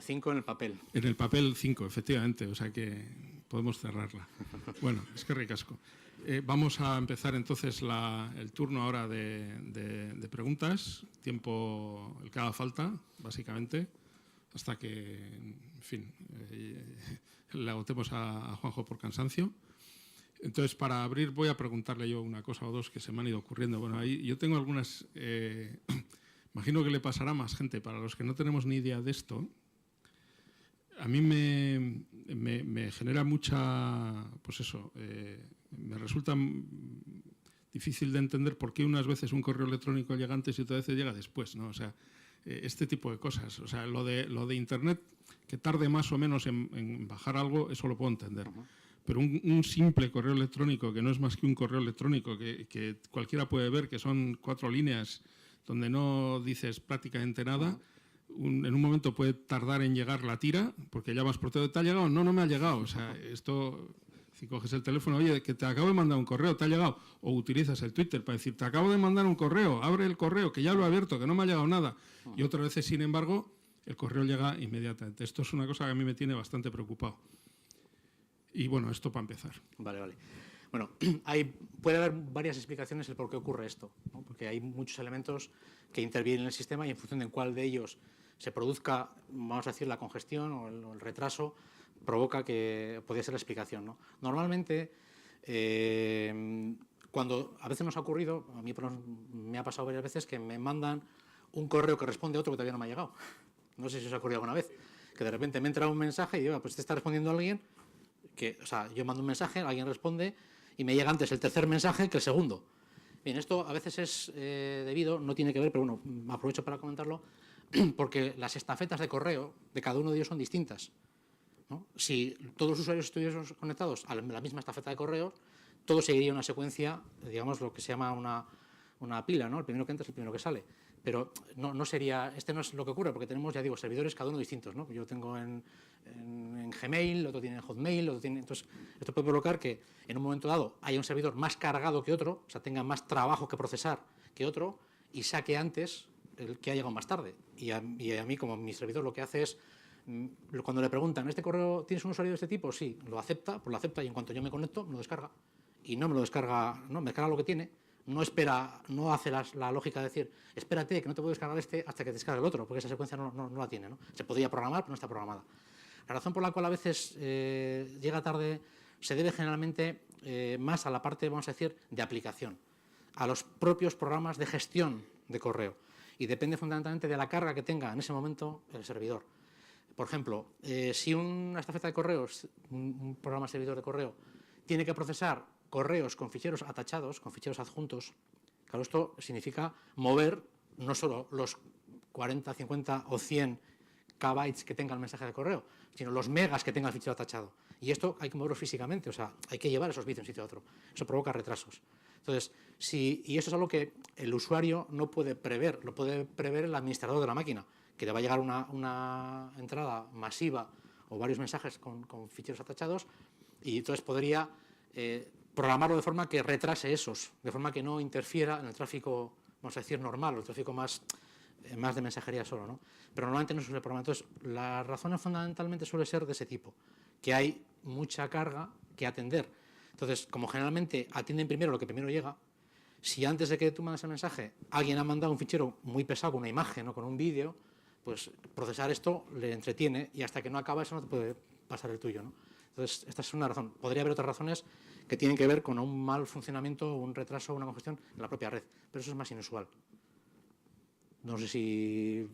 5 en el papel. En el papel 5, efectivamente, o sea que podemos cerrarla. Bueno, es que ricasco. Vamos a empezar entonces el turno ahora de preguntas, tiempo el que haga falta, básicamente, hasta que, en fin, le agotemos a Juanjo por cansancio. Entonces, para abrir, voy a preguntarle yo una cosa o dos que se me han ido ocurriendo. Bueno, ahí yo tengo algunas, imagino que le pasará a más gente. Para los que no tenemos ni idea de esto, a mí me genera mucha, pues eso, me resulta difícil de entender por qué unas veces un correo electrónico llega antes y otras veces llega después, ¿no? O sea, este tipo de cosas. O sea, lo de Internet, que tarde más o menos en bajar algo, eso lo puedo entender. Pero un simple correo electrónico, que no es más que un correo electrónico, que cualquiera puede ver, que son 4 líneas donde no dices prácticamente nada, en un momento puede tardar en llegar la tira, porque llamas por todo, ¿te ha llegado? No, no me ha llegado. O sea, esto, si coges el teléfono, oye, que te acabo de mandar un correo, ¿te ha llegado? O utilizas el Twitter para decir, te acabo de mandar un correo, abre el correo, que ya lo he abierto, que no me ha llegado nada. Y otras veces, sin embargo, el correo llega inmediatamente. Esto es una cosa que a mí me tiene bastante preocupado. Y bueno, esto para empezar. Vale. Bueno, puede haber varias explicaciones del por qué ocurre esto, ¿no? Porque hay muchos elementos que intervienen en el sistema y en función de cuál de ellos se produzca, vamos a decir, la congestión o el retraso, provoca que podría ser la explicación, ¿no? Normalmente, cuando a veces nos ha ocurrido, a mí me ha pasado varias veces que me mandan un correo que responde a otro que todavía no me ha llegado. No sé si os ha ocurrido alguna vez, que de repente me entra un mensaje y digo, pues te está respondiendo alguien, o sea, yo mando un mensaje, alguien responde y me llega antes el tercer mensaje que el segundo. Bien, esto a veces es debido, no tiene que ver, pero bueno, aprovecho para comentarlo, porque las estafetas de correo de cada uno de ellos son distintas, ¿no? Si todos los usuarios estuviésemos conectados a la misma estafeta de correo, todo seguiría una secuencia, digamos, lo que se llama una pila, ¿no? El primero que entra es el primero que sale. Pero no sería, no es lo que ocurre, porque tenemos, ya digo, servidores cada uno distintos, ¿no? Yo tengo en Gmail, otro tiene en Hotmail, entonces esto puede provocar que en un momento dado haya un servidor más cargado que otro, o sea, tenga más trabajo que procesar que otro y saque antes el que ha llegado más tarde. Y a mí, como mi servidor, lo que hace es, cuando le preguntan, ¿este correo tienes un usuario de este tipo? Sí, lo acepta y en cuanto yo me conecto, me lo descarga. Y no me lo descarga, no, me descarga lo que tiene. No espera, no hace la lógica de decir, espérate, que no te puedo descargar este hasta que te descargue el otro, porque esa secuencia no la tiene, ¿no? Se podría programar, pero no está programada. La razón por la cual a veces llega tarde se debe generalmente más a la parte, vamos a decir, de aplicación, a los propios programas de gestión de correo. Y depende fundamentalmente de la carga que tenga en ese momento el servidor. Por ejemplo, si una estafeta de correos, un programa servidor de correo, tiene que procesar correos con ficheros atachados, con ficheros adjuntos, claro, esto significa mover no solo los 40, 50 o 100 kbytes que tenga el mensaje de correo, sino los megas que tenga el fichero atachado. Y esto hay que moverlo físicamente, o sea, hay que llevar esos bits de un sitio a otro. Eso provoca retrasos. Entonces, y eso es algo que el usuario no puede prever, lo puede prever el administrador de la máquina, que le va a llegar una entrada masiva o varios mensajes con ficheros atachados, y entonces podría programarlo de forma que retrase esos, de forma que no interfiera en el tráfico, vamos a decir, normal, o el tráfico más de mensajería solo, ¿no? Pero normalmente no suele programar. Entonces, la razón fundamentalmente suele ser de ese tipo, que hay mucha carga que atender. Entonces, como generalmente atienden primero lo que primero llega, si antes de que tú mandes el mensaje alguien ha mandado un fichero muy pesado con una imagen o con un vídeo, pues procesar esto le entretiene y hasta que no acaba eso no te puede pasar el tuyo, ¿no? Entonces, esta es una razón. Podría haber otras razones que tienen que ver con un mal funcionamiento, un retraso, una congestión en la propia red, pero eso es más inusual. No sé si...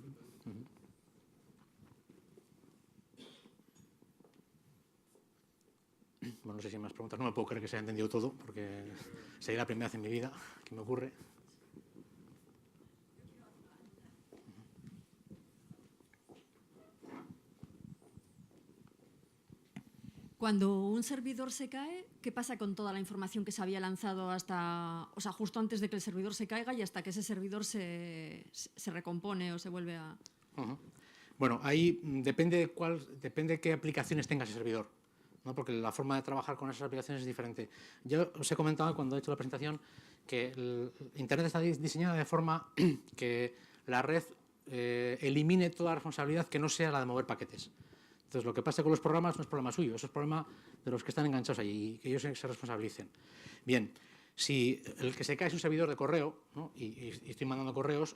Bueno, no sé si hay más preguntas. No me puedo creer que se haya entendido todo, porque sería la primera vez en mi vida que me ocurre. Cuando un servidor se cae, ¿qué pasa con toda la información que se había lanzado justo antes de que el servidor se caiga y hasta que ese servidor se recompone o se vuelve a...? Bueno, ahí depende de qué aplicaciones tenga ese servidor, ¿no? Porque la forma de trabajar con esas aplicaciones es diferente. Yo os he comentado cuando he hecho la presentación que Internet está diseñada de forma que la red elimine toda responsabilidad que no sea la de mover paquetes. Entonces, lo que pasa con los programas no es problema suyo, eso es problema de los que están enganchados allí y que ellos se responsabilicen. Bien, si el que se cae es un servidor de correo, ¿no? y estoy mandando correos,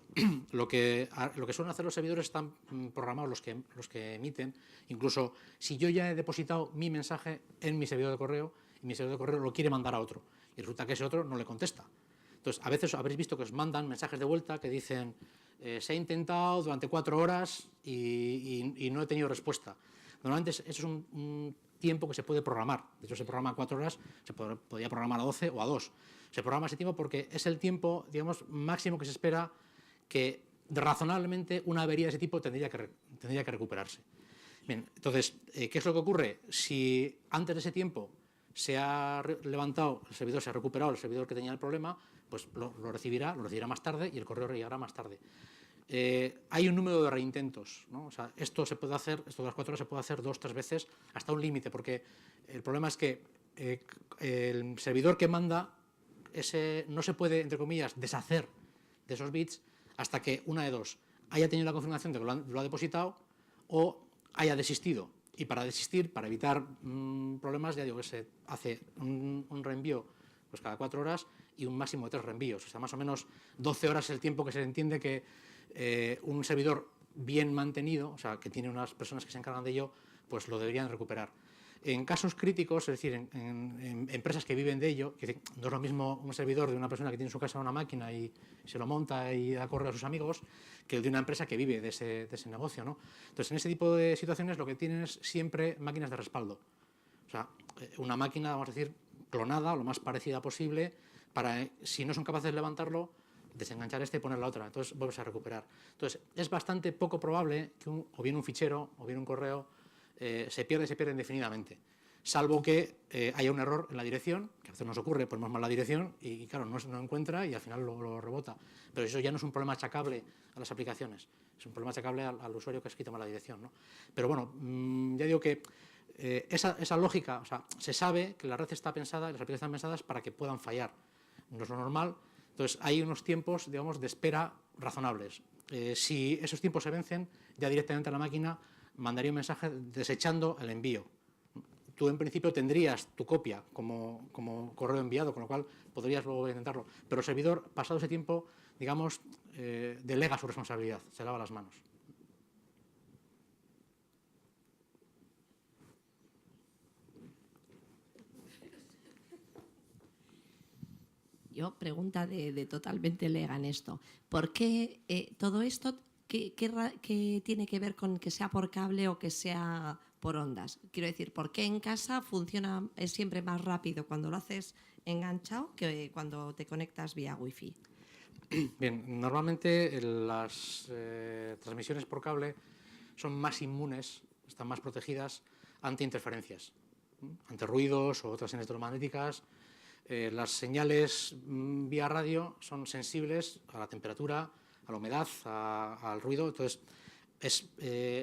lo que suelen hacer los servidores están programados, los que emiten. Incluso si yo ya he depositado mi mensaje en mi servidor de correo y mi servidor de correo lo quiere mandar a otro y resulta que ese otro no le contesta. Entonces, a veces habréis visto que os mandan mensajes de vuelta que dicen se ha intentado durante 4 horas y no he tenido respuesta. Normalmente eso es un tiempo que se puede programar. De hecho, se programa a 4 horas, se podría programar a 12 o a 2. Se programa ese tiempo porque es el tiempo, digamos, máximo que se espera que razonablemente una avería de ese tipo tendría que recuperarse. Bien, entonces, ¿qué es lo que ocurre? Si antes de ese tiempo se ha levantado, el servidor se ha recuperado, el servidor que tenía el problema, pues lo recibirá más tarde y el correo llegará más tarde. Hay un número de reintentos, ¿no? O sea, esto de las 4 horas se puede hacer 2 o 3 veces hasta un límite, porque el problema es que el servidor que manda no se puede, entre comillas, deshacer de esos bits hasta que una de dos haya tenido la confirmación de que lo ha depositado o haya desistido. Y para desistir, para evitar problemas, ya digo que se hace un reenvío pues cada 4 horas y un máximo de 3 reenvíos. O sea, más o menos 12 horas es el tiempo que se entiende que un servidor bien mantenido, o sea, que tiene unas personas que se encargan de ello, pues lo deberían recuperar. En casos críticos, es decir, en empresas que viven de ello, que no es lo mismo un servidor de una persona que tiene en su casa una máquina y se lo monta y da correo a sus amigos, que el de una empresa que vive de ese negocio, ¿no? Entonces, en ese tipo de situaciones lo que tienen es siempre máquinas de respaldo. O sea, una máquina, vamos a decir, clonada, lo más parecida posible, para, si no son capaces de levantarlo, desenganchar y poner la otra. Entonces, vuelves a recuperar. Entonces, es bastante poco probable que o bien un fichero o bien un correo se pierda indefinidamente, salvo que haya un error en la dirección, que a veces nos ocurre, ponemos mal la dirección y claro, no encuentra y al final lo rebota. Pero eso ya no es un problema achacable a las aplicaciones, es un problema achacable al usuario que ha escrito mal la dirección, ¿no? Pero bueno, ya digo que esa lógica, o sea, se sabe que la red está pensada, las aplicaciones están pensadas para que puedan fallar. No es lo normal. Entonces, hay unos tiempos, digamos, de espera razonables. Si esos tiempos se vencen, ya directamente a la máquina mandaría un mensaje desechando el envío. Tú, en principio, tendrías tu copia como correo enviado, con lo cual podrías luego intentarlo. Pero el servidor, pasado ese tiempo, digamos, delega su responsabilidad, se lava las manos. Yo, pregunta de totalmente lega en esto. ¿Por qué todo esto, qué tiene que ver con que sea por cable o que sea por ondas? Quiero decir, ¿por qué en casa es siempre más rápido cuando lo haces enganchado que cuando te conectas vía wifi? Bien, normalmente las transmisiones por cable son más inmunes, están más protegidas ante interferencias, ante ruidos o otras señales electromagnéticas. Las señales vía radio son sensibles a la temperatura, a la humedad, al ruido. Entonces, es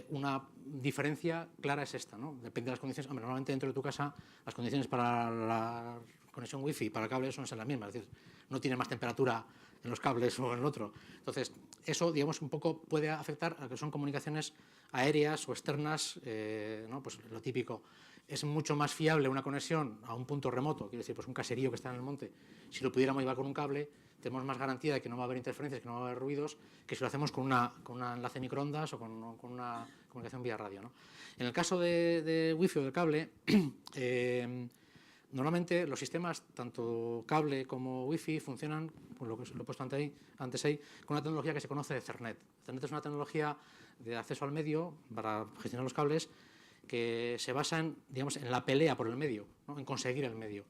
una diferencia clara es esta, ¿no? Depende de las condiciones. Hombre, normalmente dentro de tu casa las condiciones para la conexión wifi y para el cable son las mismas. Es decir, no tienes más temperatura en los cables o en el otro. Entonces, eso, digamos, un poco puede afectar a que son comunicaciones aéreas o externas, ¿no? Pues lo típico. Es mucho más fiable una conexión a un punto remoto, quiero decir, pues un caserío que está en el monte. Si lo pudiéramos llevar con un cable, tenemos más garantía de que no va a haber interferencias, que no va a haber ruidos, que si lo hacemos con un enlace microondas o con una comunicación vía radio, ¿no? En el caso de wifi o de cable, normalmente los sistemas, tanto cable como wifi, funcionan, pues lo he puesto antes ahí, con una tecnología que se conoce de Ethernet. Ethernet es una tecnología de acceso al medio para gestionar los cables que se basan, digamos, en la pelea por el medio, ¿no? En conseguir el medio.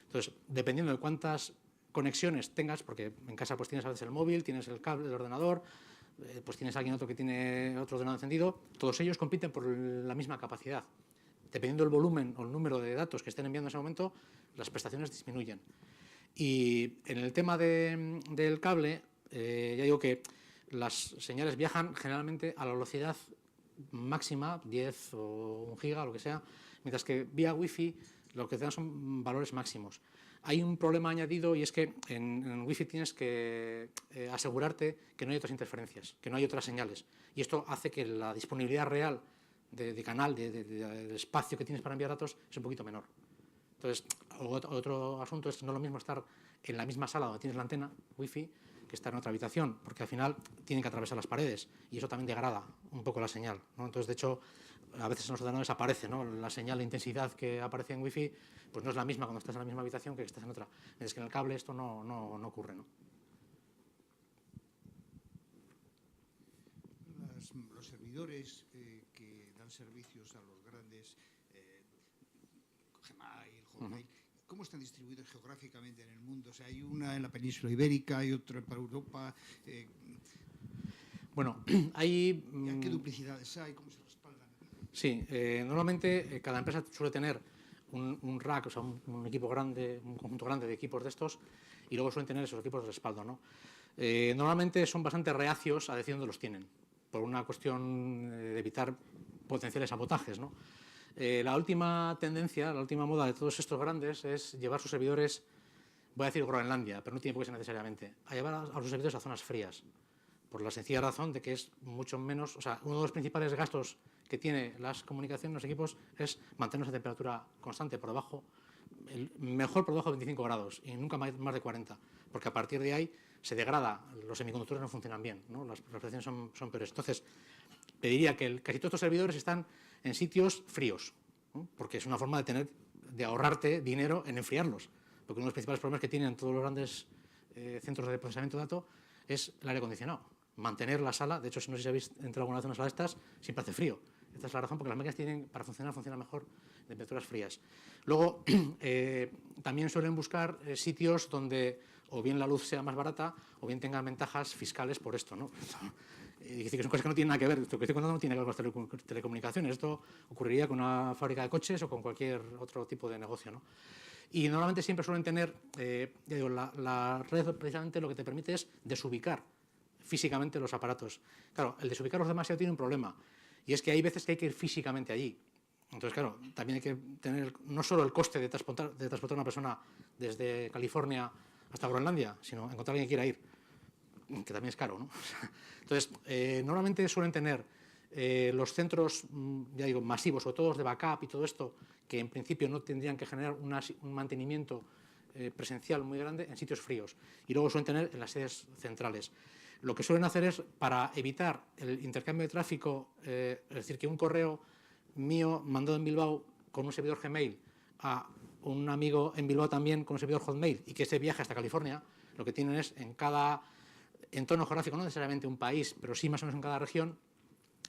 Entonces, dependiendo de cuántas conexiones tengas, porque en casa pues tienes a veces el móvil, tienes el cable del ordenador, pues tienes a alguien otro que tiene otro ordenador encendido, todos ellos compiten por la misma capacidad. Dependiendo del volumen o el número de datos que estén enviando en ese momento, las prestaciones disminuyen. Y en el tema del cable, ya digo que las señales viajan generalmente a la velocidad máxima, 10 o 1 giga, lo que sea, mientras que vía Wi-Fi lo que te dan son valores máximos. Hay un problema añadido y es que en Wi-Fi tienes que asegurarte que no hay otras interferencias, que no hay otras señales. Y esto hace que la disponibilidad real de canal, de espacio que tienes para enviar datos es un poquito menor. Entonces, otro asunto es no lo mismo estar en la misma sala donde tienes la antena Wi-Fi que estar en otra habitación, porque al final tienen que atravesar las paredes y eso también degrada un poco la señal, ¿no? Entonces, de hecho, a veces en los ordenadores aparece, ¿no? La señal, la intensidad que aparece en Wi-Fi, pues no es la misma cuando estás en la misma habitación que estás en otra. Es que en el cable esto no ocurre, ¿no? Los servidores que dan servicios a los grandes Gmail, Hotmail, ¿cómo están distribuidos geográficamente en el mundo? O sea, hay una en la península ibérica, hay otra para Europa. Bueno, hay... ¿Qué duplicidades hay? ¿Cómo se respaldan? Sí, normalmente cada empresa suele tener un rack, o sea, un equipo grande, un conjunto grande de equipos de estos, y luego suelen tener esos equipos de respaldo, ¿no? Normalmente son bastante reacios a decir dónde los tienen, por una cuestión de evitar potenciales sabotajes, ¿no? La última tendencia, la última moda de todos estos grandes es llevar sus servidores, voy a decir Groenlandia, pero no tiene por qué ser necesariamente, a llevar a sus servidores a zonas frías, por la sencilla razón de que es mucho menos, o sea, uno de los principales gastos que tiene las comunicaciones, los equipos, es mantener esa temperatura constante por debajo, mejor por debajo de 25 grados y nunca más de 40, porque a partir de ahí se degrada, los semiconductores no funcionan bien, ¿no? Las prestaciones son peores. Entonces, pediría que casi todos estos servidores están en sitios fríos, ¿no? Porque es una forma de ahorrarte dinero en enfriarlos, porque uno de los principales problemas que tienen todos los grandes centros de procesamiento de datos es el aire acondicionado. Mantener la sala, de hecho, no sé si habéis entrado alguna vez en una sala de estas, siempre hace frío. Esta es la razón, porque las máquinas para funcionan mejor en temperaturas frías. Luego, también suelen buscar sitios donde o bien la luz sea más barata o bien tengan ventajas fiscales por esto, ¿no? Es decir, que son cosas que no tienen nada que ver. Esto que estoy contando no tiene que ver con las telecomunicaciones. Esto ocurriría con una fábrica de coches o con cualquier otro tipo de negocio, ¿no? Y normalmente siempre suelen tener, ya digo, la red precisamente lo que te permite es desubicar físicamente los aparatos. Claro, el desubicarlos demasiado tiene un problema, y es que hay veces que hay que ir físicamente allí. Entonces, claro, también hay que tener no solo el coste de transportar a una persona desde California hasta Groenlandia, sino encontrar a alguien que quiera ir, que también es caro, ¿no? Entonces, normalmente suelen tener los centros, ya digo, masivos, sobre todo los de backup y todo esto, que en principio no tendrían que generar un mantenimiento presencial muy grande en sitios fríos. Y luego suelen tener en las sedes centrales. Lo que suelen hacer es, para evitar el intercambio de tráfico, es decir, que un correo mío mandado en Bilbao con un servidor Gmail a un amigo en Bilbao también con un servidor Hotmail y que ese viaje hasta California, lo que tienen es en cada entorno geográfico, no necesariamente un país, pero sí más o menos en cada región,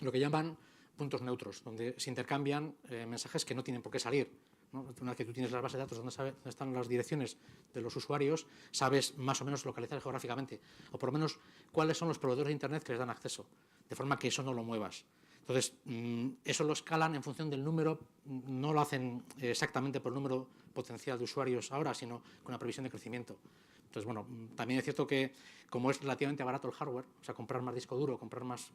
lo que llaman puntos neutros, donde se intercambian mensajes que no tienen por qué salir, ¿no? Una vez que tú tienes las bases de datos donde están las direcciones de los usuarios, sabes más o menos localizar geográficamente, o por lo menos cuáles son los proveedores de Internet que les dan acceso, de forma que eso no lo muevas. Entonces, eso lo escalan en función del número, no lo hacen exactamente por el número potencial de usuarios ahora, sino con una previsión de crecimiento. Entonces, bueno, también es cierto que como es relativamente barato el hardware, o sea, comprar más disco duro, comprar más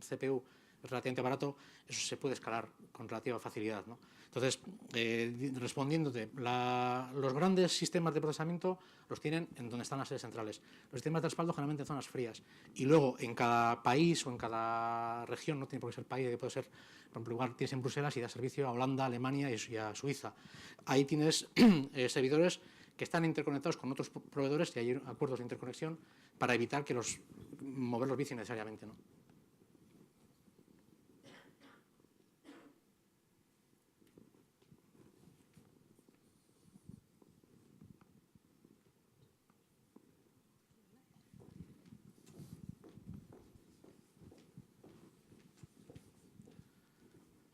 CPU es relativamente barato, eso se puede escalar con relativa facilidad, ¿no? Entonces, respondiéndote, los grandes sistemas de procesamiento los tienen en donde están las sedes centrales. Los sistemas de respaldo generalmente en zonas frías. Y luego, en cada país o en cada región, no tiene por qué ser país, puede ser, por ejemplo, igual tienes en Bruselas y da servicio a Holanda, Alemania y a Suiza. Ahí tienes servidores que están interconectados con otros proveedores y hay acuerdos de interconexión para evitar que moverlos vicio necesariamente, ¿no?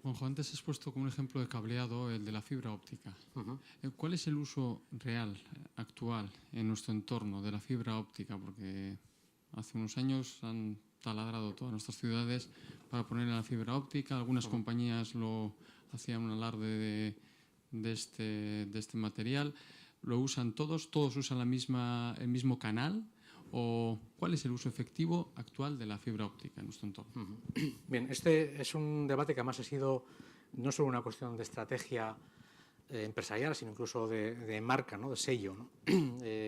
Juanjo, antes has puesto como un ejemplo de cableado el de la fibra óptica. Ujú. ¿Cuál es el uso real, actual, en nuestro entorno de la fibra óptica? Porque hace unos años han taladrado todas nuestras ciudades para poner la fibra óptica. Algunas compañías lo hacían un alarde de este material. ¿Lo usan todos? ¿Todos usan el mismo canal? ¿O cuál es el uso efectivo actual de la fibra óptica en nuestro entorno? Bien, este es un debate que además ha sido no solo una cuestión de estrategia empresarial, sino incluso de marca, ¿no? De sello, ¿no?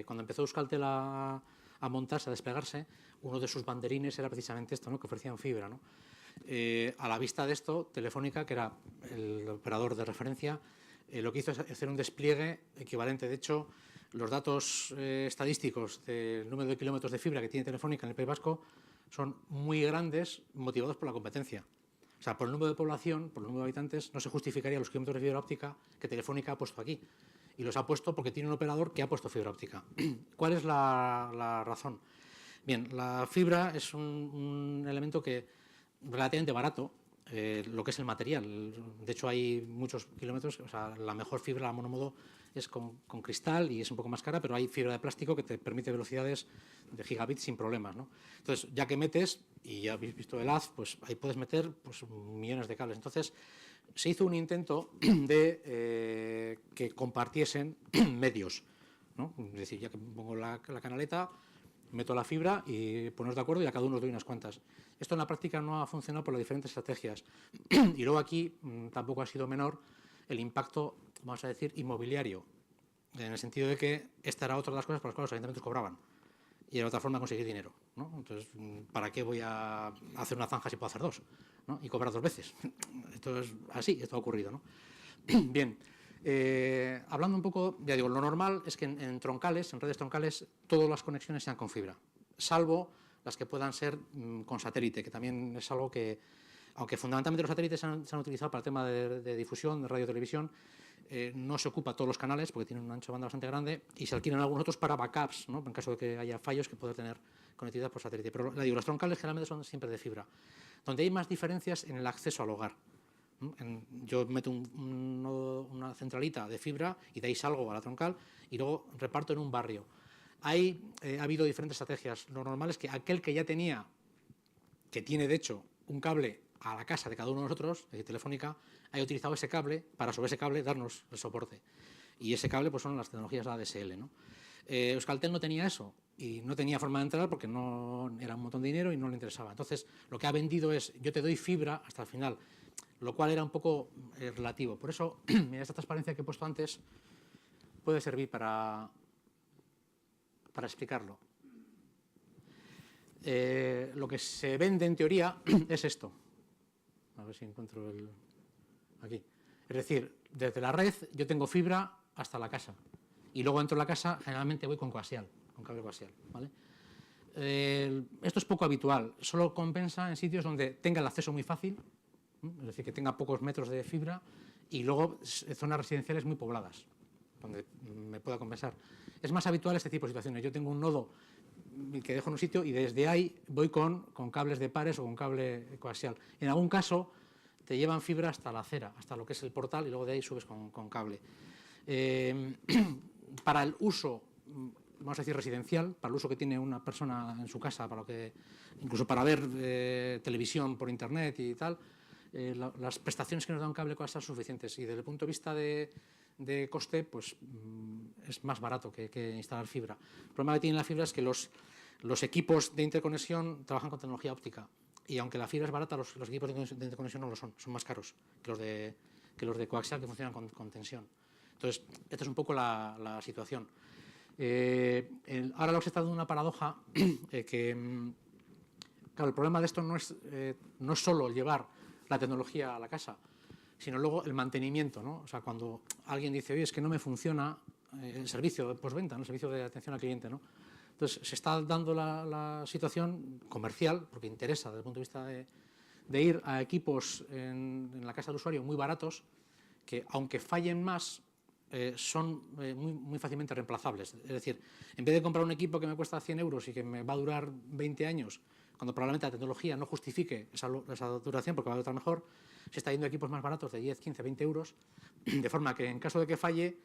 Cuando empezó Euskaltel a montarse, a desplegarse, uno de sus banderines era precisamente esto, ¿no? Que ofrecían fibra, ¿no? A la vista de esto, Telefónica, que era el operador de referencia, lo que hizo es hacer un despliegue equivalente. De hecho, los datos estadísticos del número de kilómetros de fibra que tiene Telefónica en el País Vasco son muy grandes, motivados por la competencia. O sea, por el número de población, por el número de habitantes, no se justificaría los kilómetros de fibra óptica que Telefónica ha puesto aquí. Y los ha puesto porque tiene un operador que ha puesto fibra óptica. ¿Cuál es la razón? Bien, la fibra es un elemento que relativamente barato, lo que es el material. De hecho, hay muchos kilómetros, o sea, la mejor fibra, la monomodo, es con cristal y es un poco más cara, pero hay fibra de plástico que te permite velocidades de gigabits sin problemas, ¿no? Entonces, ya que metes, y ya habéis visto el haz, pues ahí puedes meter pues, millones de cables. Entonces, se hizo un intento de que compartiesen medios, ¿no? Es decir, ya que pongo la canaleta, meto la fibra y poneros de acuerdo y a cada uno os doy unas cuantas. Esto en la práctica no ha funcionado por las diferentes estrategias. Y luego aquí tampoco ha sido menor el impacto, vamos a decir, inmobiliario, en el sentido de que esta era otra de las cosas por las cuales los ayuntamientos cobraban. Y era otra forma de conseguir dinero, ¿no? Entonces, ¿para qué voy a hacer una zanja si puedo hacer dos, ¿no? Y cobrar dos veces? Esto es así, esto ha ocurrido, ¿no? Bien. Hablando un poco, ya digo, lo normal es que en troncales, en redes troncales, todas las conexiones sean con fibra, salvo las que puedan ser con satélite, que también es algo que, aunque fundamentalmente los satélites se han utilizado para el tema de difusión, de radio y televisión, no se ocupa todos los canales porque tienen un ancho de banda bastante grande y se alquilan algunos otros para backups, ¿no? En caso de que haya fallos, que poder tener conectividad por satélite. Pero digo, los troncales generalmente son siempre de fibra. Donde hay más diferencias en el acceso al hogar. Yo meto una centralita de fibra y de ahí salgo a la troncal y luego reparto en un barrio. Ahí ha habido diferentes estrategias. Lo normal es que aquel que ya tenía, que tiene de hecho un cable a la casa de cada uno de nosotros, es decir, Telefónica, haya utilizado ese cable para sobre ese cable darnos el soporte. Y ese cable pues son las tecnologías ADSL, ¿no? Euskaltel no tenía eso y no tenía forma de entrar porque no era un montón de dinero y no le interesaba. Entonces, lo que ha vendido es, yo te doy fibra hasta el final, lo cual era un poco relativo. Por eso, mira, esta transparencia que he puesto antes puede servir para explicarlo. Lo que se vende en teoría es esto. A ver si encuentro aquí. Es decir, desde la red yo tengo fibra hasta la casa. Y luego dentro de la casa generalmente voy con coaxial, con cable coaxial, ¿vale? Esto es poco habitual. Solo compensa en sitios donde tenga el acceso muy fácil, es decir, que tenga pocos metros de fibra y luego zonas residenciales muy pobladas, donde me pueda compensar. Es más habitual este tipo de situaciones. Yo tengo un nodo que dejo en un sitio y desde ahí voy con cables de pares o con cable coaxial. En algún caso te llevan fibra hasta la acera, hasta lo que es el portal y luego de ahí subes con cable. Para el uso, vamos a decir residencial, para el uso que tiene una persona en su casa, para lo que, incluso para ver televisión por internet y tal, las prestaciones que nos da un cable coaxial son suficientes y desde el punto de vista de coste, pues es más barato que instalar fibra. El problema que tiene la fibra es que los equipos de interconexión trabajan con tecnología óptica y aunque la fibra es barata, los equipos de interconexión no lo son más caros que los de coaxial que funcionan con tensión. Entonces, esta es un poco la situación. Ahora lo que se está dando una paradoja que, claro, el problema de esto no es solo llevar la tecnología a la casa, sino luego el mantenimiento, ¿no? O sea, cuando alguien dice, oye, es que no me funciona el servicio de postventa, ¿no? El servicio de atención al cliente, ¿no? Entonces, se está dando la situación comercial, porque interesa desde el punto de vista de ir a equipos en la casa del usuario muy baratos, que aunque fallen más, son muy fácilmente reemplazables. Es decir, en vez de comprar un equipo que me cuesta 100 euros y que me va a durar 20 años, cuando probablemente la tecnología no justifique esa duración porque va a durar mejor, se está yendo a equipos más baratos de 10, 15, 20 euros, de forma que en caso de que falle,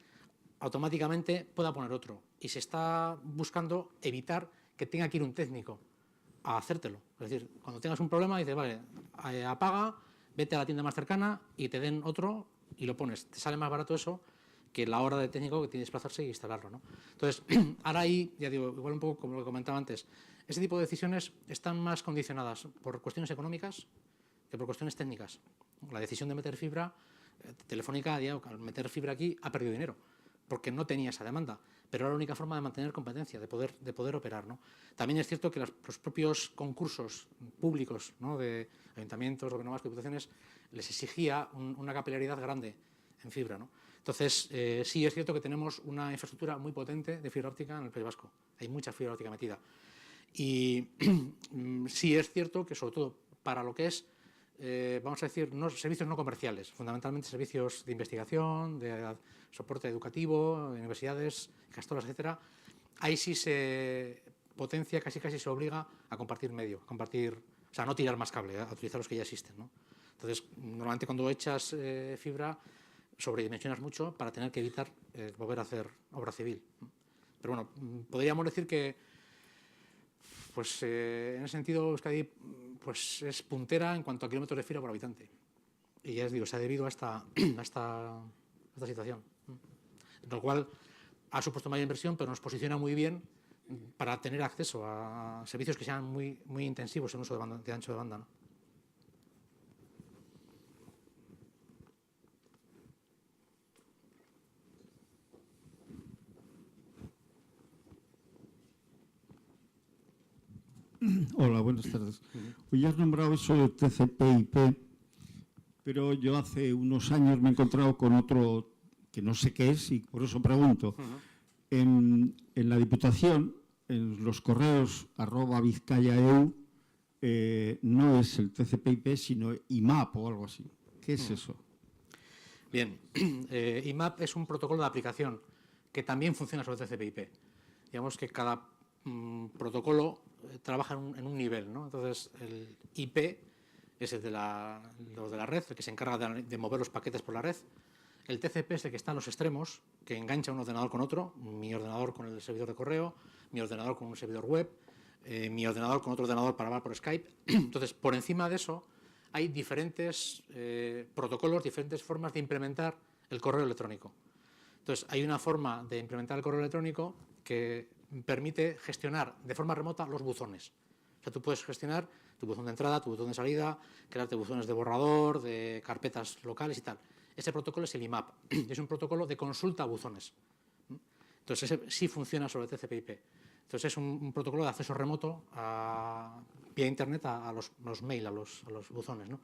automáticamente pueda poner otro. Y se está buscando evitar que tenga que ir un técnico a hacértelo. Es decir, cuando tengas un problema, dices, vale, apaga, vete a la tienda más cercana y te den otro y lo pones. Te sale más barato eso que la hora de técnico que tiene que desplazarse e instalarlo, ¿no? Entonces, ahora ahí, ya digo, igual un poco como lo que comentaba antes, ese tipo de decisiones están más condicionadas por cuestiones económicas que por cuestiones técnicas. La decisión de meter fibra, Telefónica, al meter fibra aquí, ha perdido dinero, porque no tenía esa demanda, pero era la única forma de mantener competencia, de poder operar, ¿no? También es cierto que los propios concursos públicos, ¿no?, de ayuntamientos, gobierno vasco, diputaciones, les exigía una capilaridad grande en fibra, ¿no? Entonces, sí es cierto que tenemos una infraestructura muy potente de fibra óptica en el País Vasco. Hay mucha fibra óptica metida. Y sí es cierto que, sobre todo, para lo que es, vamos a decir, servicios no comerciales, fundamentalmente servicios de investigación, de soporte educativo, universidades, castoras, etcétera, ahí sí se potencia, casi se obliga a compartir medio, o sea, no tirar más cable, a utilizar los que ya existen, ¿no? Entonces, normalmente cuando echas fibra, sobredimensionas mucho para tener que evitar volver a hacer obra civil. Pero bueno, podríamos decir que pues, en ese sentido Euskadi pues, es puntera en cuanto a kilómetros de fibra por habitante. Y ya os digo, se ha debido a esta situación. Lo cual ha supuesto mayor inversión, pero nos posiciona muy bien para tener acceso a servicios que sean muy, muy intensivos en uso de ancho de banda, ¿no? Hola, buenas tardes. Hoy has nombrado eso de TCP/IP, pero yo hace unos años me he encontrado con otro que no sé qué es y por eso pregunto. En la Diputación, en los correos @vizcaya.eu, no es el TCP/IP, sino IMAP o algo así. ¿Qué es eso? Bien, IMAP es un protocolo de aplicación que también funciona sobre TCP/IP. Digamos que cada protocolo trabaja en un nivel, ¿no? Entonces, el IP es el de la red, el que se encarga de mover los paquetes por la red. El TCP es el que está en los extremos, que engancha un ordenador con otro, mi ordenador con el servidor de correo, mi ordenador con un servidor web, mi ordenador con otro ordenador para hablar por Skype. Entonces, por encima de eso, hay diferentes protocolos, diferentes formas de implementar el correo electrónico. Entonces, hay una forma de implementar el correo electrónico que permite gestionar de forma remota los buzones. O sea, tú puedes gestionar tu buzón de entrada, tu buzón de salida, crearte buzones de borrador, de carpetas locales y tal. Ese protocolo es el IMAP. Es un protocolo de consulta a buzones. Entonces, ese sí funciona sobre TCP/IP. Entonces, es un protocolo de acceso remoto vía Internet a los mail, a los buzones, ¿no?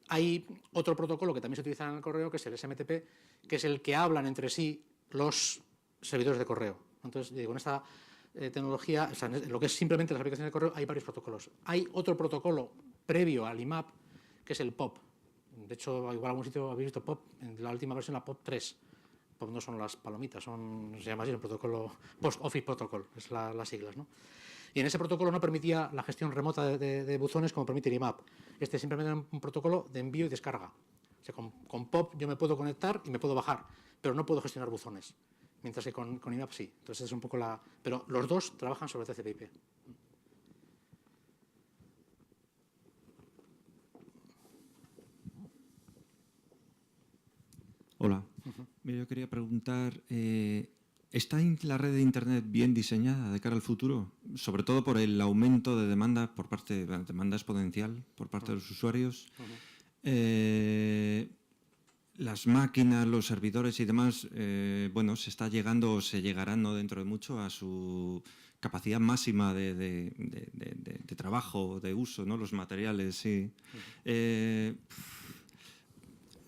Hay otro protocolo que también se utiliza en el correo, que es el SMTP, que es el que hablan entre sí los servidores de correo. Entonces, digo, en esta tecnología, o sea, en lo que es simplemente las aplicaciones de correo, hay varios protocolos. Hay otro protocolo previo al IMAP, que es el POP. De hecho, igual algún sitio habéis visto POP, en la última versión, la POP 3. POP no son las palomitas, se llama así el protocolo Post-Office Protocol, es las siglas, ¿no? Y en ese protocolo no permitía la gestión remota de buzones como permite el IMAP. Este simplemente era un protocolo de envío y descarga. O sea, con POP yo me puedo conectar y me puedo bajar, pero no puedo gestionar buzones. Mientras que con IMAP sí. Entonces es un poco pero los dos trabajan sobre TCP/IP. Hola. Yo quería preguntar, ¿está la red de Internet bien diseñada de cara al futuro? Sobre todo por el aumento de demanda demanda exponencial por parte de los usuarios. Las máquinas, los servidores y demás, bueno, se está llegando o se llegarán, ¿no?, dentro de mucho a su capacidad máxima de trabajo, de uso, ¿no?, los materiales, sí.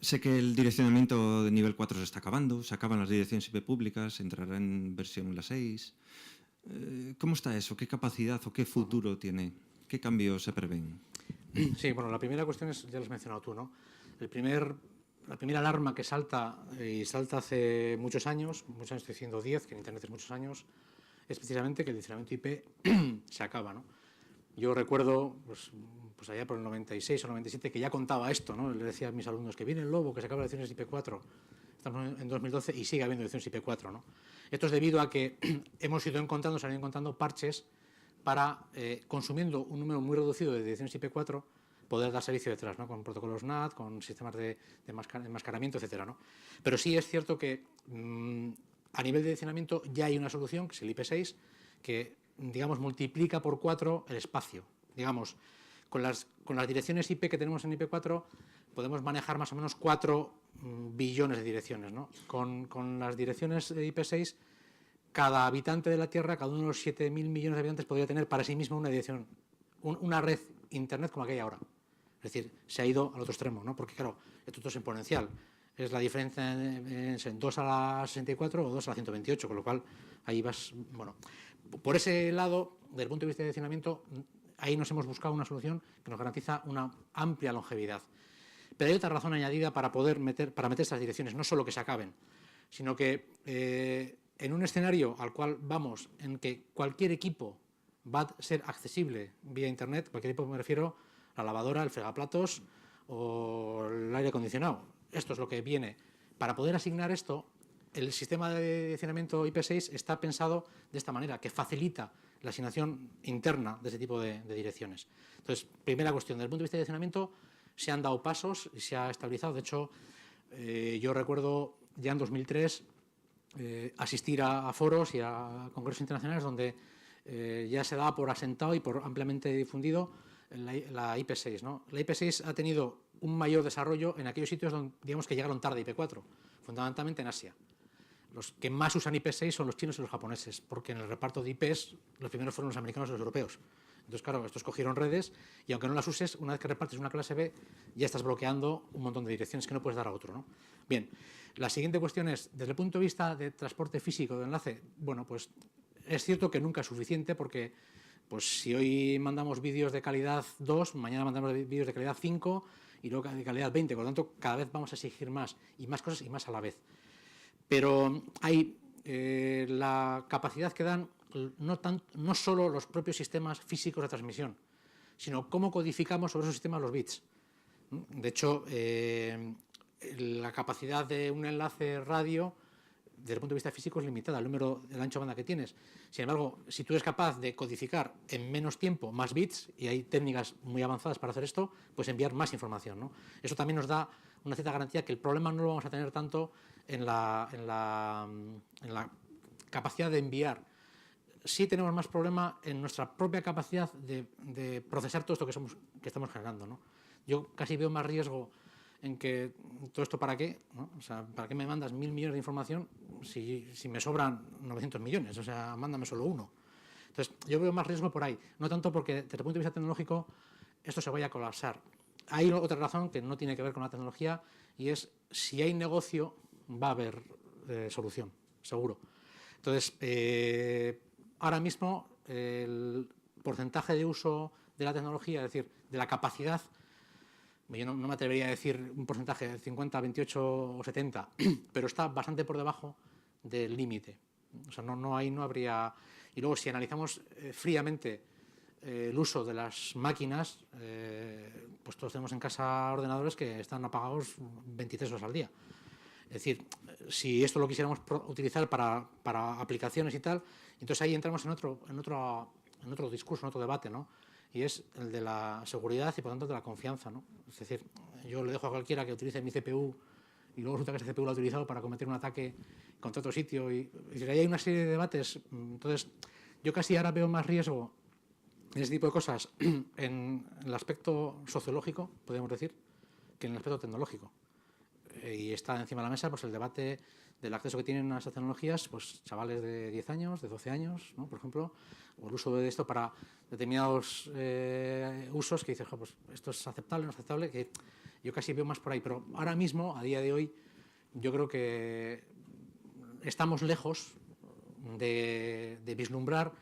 Sé que el direccionamiento de nivel 4 se está acabando, se acaban las direcciones IP públicas, se entrará en versión la 6. ¿Cómo está eso? ¿Qué capacidad o qué futuro tiene? ¿Qué cambios se prevén? Sí, bueno, la primera cuestión es, ya lo has mencionado tú, ¿no? La primera alarma que salta, y salta hace muchos años, estoy diciendo 10, que en Internet es muchos años, es precisamente que el direccionamiento IP se acaba, ¿no? Yo recuerdo, pues allá por el 96 o 97, que ya contaba esto, ¿no? Le decía a mis alumnos que viene el lobo, que se acaba las ediciones IP4. Estamos en 2012 y sigue habiendo ediciones IP4, ¿no? Esto es debido a que hemos ido encontrando, se han ido encontrando parches para, consumiendo un número muy reducido de ediciones IP4, poder dar servicio detrás, ¿no? Con protocolos NAT, con sistemas de enmascaramiento, etcétera, ¿no? Pero sí es cierto que a nivel de edicionamiento ya hay una solución, que es el IP6, que, digamos, multiplica por 4 el espacio. Digamos, con las direcciones IP que tenemos en IP4 podemos manejar más o menos 4 billones de direcciones, ¿no? Con las direcciones de IP6, cada habitante de la Tierra, cada uno de los 7.000 millones de habitantes, podría tener para sí mismo una dirección, una red Internet como la que hay ahora. Es decir, se ha ido al otro extremo, ¿no? Porque, claro, esto es exponencial. Es la diferencia en 2 a la 64 o 2 a la 128, con lo cual ahí vas... Bueno, por ese lado, desde el punto de vista de direccionamiento, ahí nos hemos buscado una solución que nos garantiza una amplia longevidad. Pero hay otra razón añadida para meter estas direcciones, no solo que se acaben, sino que en un escenario al cual vamos, en que cualquier equipo va a ser accesible vía Internet, cualquier equipo me refiero a la lavadora, el fregaplatos o el aire acondicionado. Esto es lo que viene. Para poder asignar esto, el sistema de direccionamiento IP6 está pensado de esta manera, que facilita la asignación interna de ese tipo de direcciones. Entonces, primera cuestión, desde el punto de vista de direccionamiento se han dado pasos y se ha estabilizado. De hecho, yo recuerdo ya en 2003 asistir a foros y a congresos internacionales donde ya se daba por asentado y por ampliamente difundido la IP6, ¿no? La IP6 ha tenido un mayor desarrollo en aquellos sitios donde, digamos, que llegaron tarde IP4, fundamentalmente en Asia. Los que más usan IP6 son los chinos y los japoneses, porque en el reparto de IPs los primeros fueron los americanos y los europeos. Entonces, claro, estos cogieron redes y aunque no las uses, una vez que repartes una clase B, ya estás bloqueando un montón de direcciones que no puedes dar a otro, ¿no? Bien, la siguiente cuestión es, desde el punto de vista de transporte físico de enlace, bueno, pues es cierto que nunca es suficiente porque pues si hoy mandamos vídeos de calidad 2, mañana mandamos vídeos de calidad 5 y luego de calidad 20, por lo tanto cada vez vamos a exigir más y más cosas y más a la vez. Pero hay la capacidad que dan no solo los propios sistemas físicos de transmisión, sino cómo codificamos sobre esos sistemas los bits. De hecho, la capacidad de un enlace radio, desde el punto de vista físico, es limitada, el ancho de banda que tienes. Sin embargo, si tú eres capaz de codificar en menos tiempo más bits, y hay técnicas muy avanzadas para hacer esto, pues enviar más información, ¿no? Eso también nos da una cierta garantía que el problema no lo vamos a tener tanto en la capacidad de enviar. Sí tenemos más problema en nuestra propia capacidad de procesar todo esto que estamos generando, ¿no? Yo casi veo más riesgo en que todo esto para qué, ¿no? O sea, ¿para qué me mandas 1.000 millones de información si me sobran 900 millones? O sea, mándame solo uno. Entonces, yo veo más riesgo por ahí. No tanto porque desde el punto de vista tecnológico esto se vaya a colapsar. Hay otra razón que no tiene que ver con la tecnología y es si hay negocio va a haber solución, seguro. Entonces, ahora mismo el porcentaje de uso de la tecnología, es decir, de la capacidad, yo no me atrevería a decir un porcentaje de 50, 28 o 70, pero está bastante por debajo del límite. O sea, no habría... Y luego, si analizamos fríamente el uso de las máquinas, pues todos tenemos en casa ordenadores que están apagados 23 horas al día. Es decir, si esto lo quisiéramos utilizar para aplicaciones y tal, entonces ahí entramos en otro discurso, en otro debate, ¿no? Y es el de la seguridad y, por tanto, de la confianza, ¿no? Es decir, yo le dejo a cualquiera que utilice mi CPU y luego resulta que ese CPU lo ha utilizado para cometer un ataque contra otro sitio. Y decir, ahí hay una serie de debates. Entonces, yo casi ahora veo más riesgo en ese tipo de cosas en el aspecto sociológico, podríamos decir, que en el aspecto tecnológico. Y está encima de la mesa pues el debate del acceso que tienen a esas tecnologías pues chavales de 10 años, de 12 años, ¿no? Por ejemplo, o el uso de esto para determinados usos que dices, pues esto es aceptable, no es aceptable, que yo casi veo más por ahí. Pero ahora mismo, a día de hoy, yo creo que estamos lejos de vislumbrar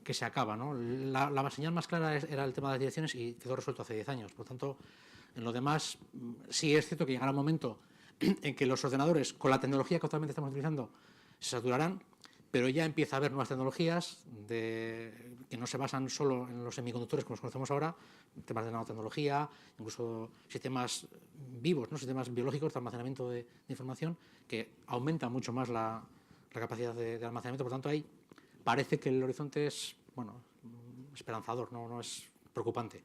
que se acaba, ¿no? La señal más clara era el tema de las direcciones y quedó resuelto hace 10 años. Por tanto, en lo demás, sí es cierto que llegará un momento en que los ordenadores, con la tecnología que actualmente estamos utilizando, se saturarán, pero ya empieza a haber nuevas tecnologías que no se basan solo en los semiconductores como los conocemos ahora, temas de nanotecnología, incluso sistemas vivos, ¿no? Sistemas biológicos de almacenamiento de información que aumentan mucho más la capacidad de almacenamiento. Por tanto, ahí parece que el horizonte es esperanzador, no es preocupante.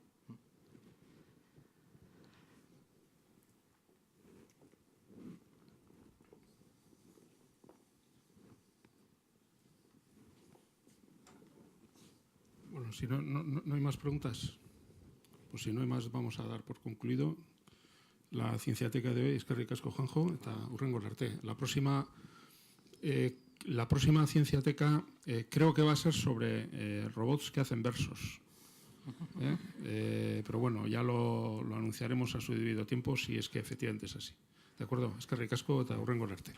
Bueno, si no hay más preguntas, pues si no hay más, vamos a dar por concluido la Cienciateca de hoy. Eskerrik asko, Juanjo, eta hurrengora arte. La próxima Cienciateca creo que va a ser sobre robots que hacen versos. Pero bueno, ya lo anunciaremos a su debido tiempo si es que efectivamente es así. ¿De acuerdo? Eskerrik asko eta hurrengora arte.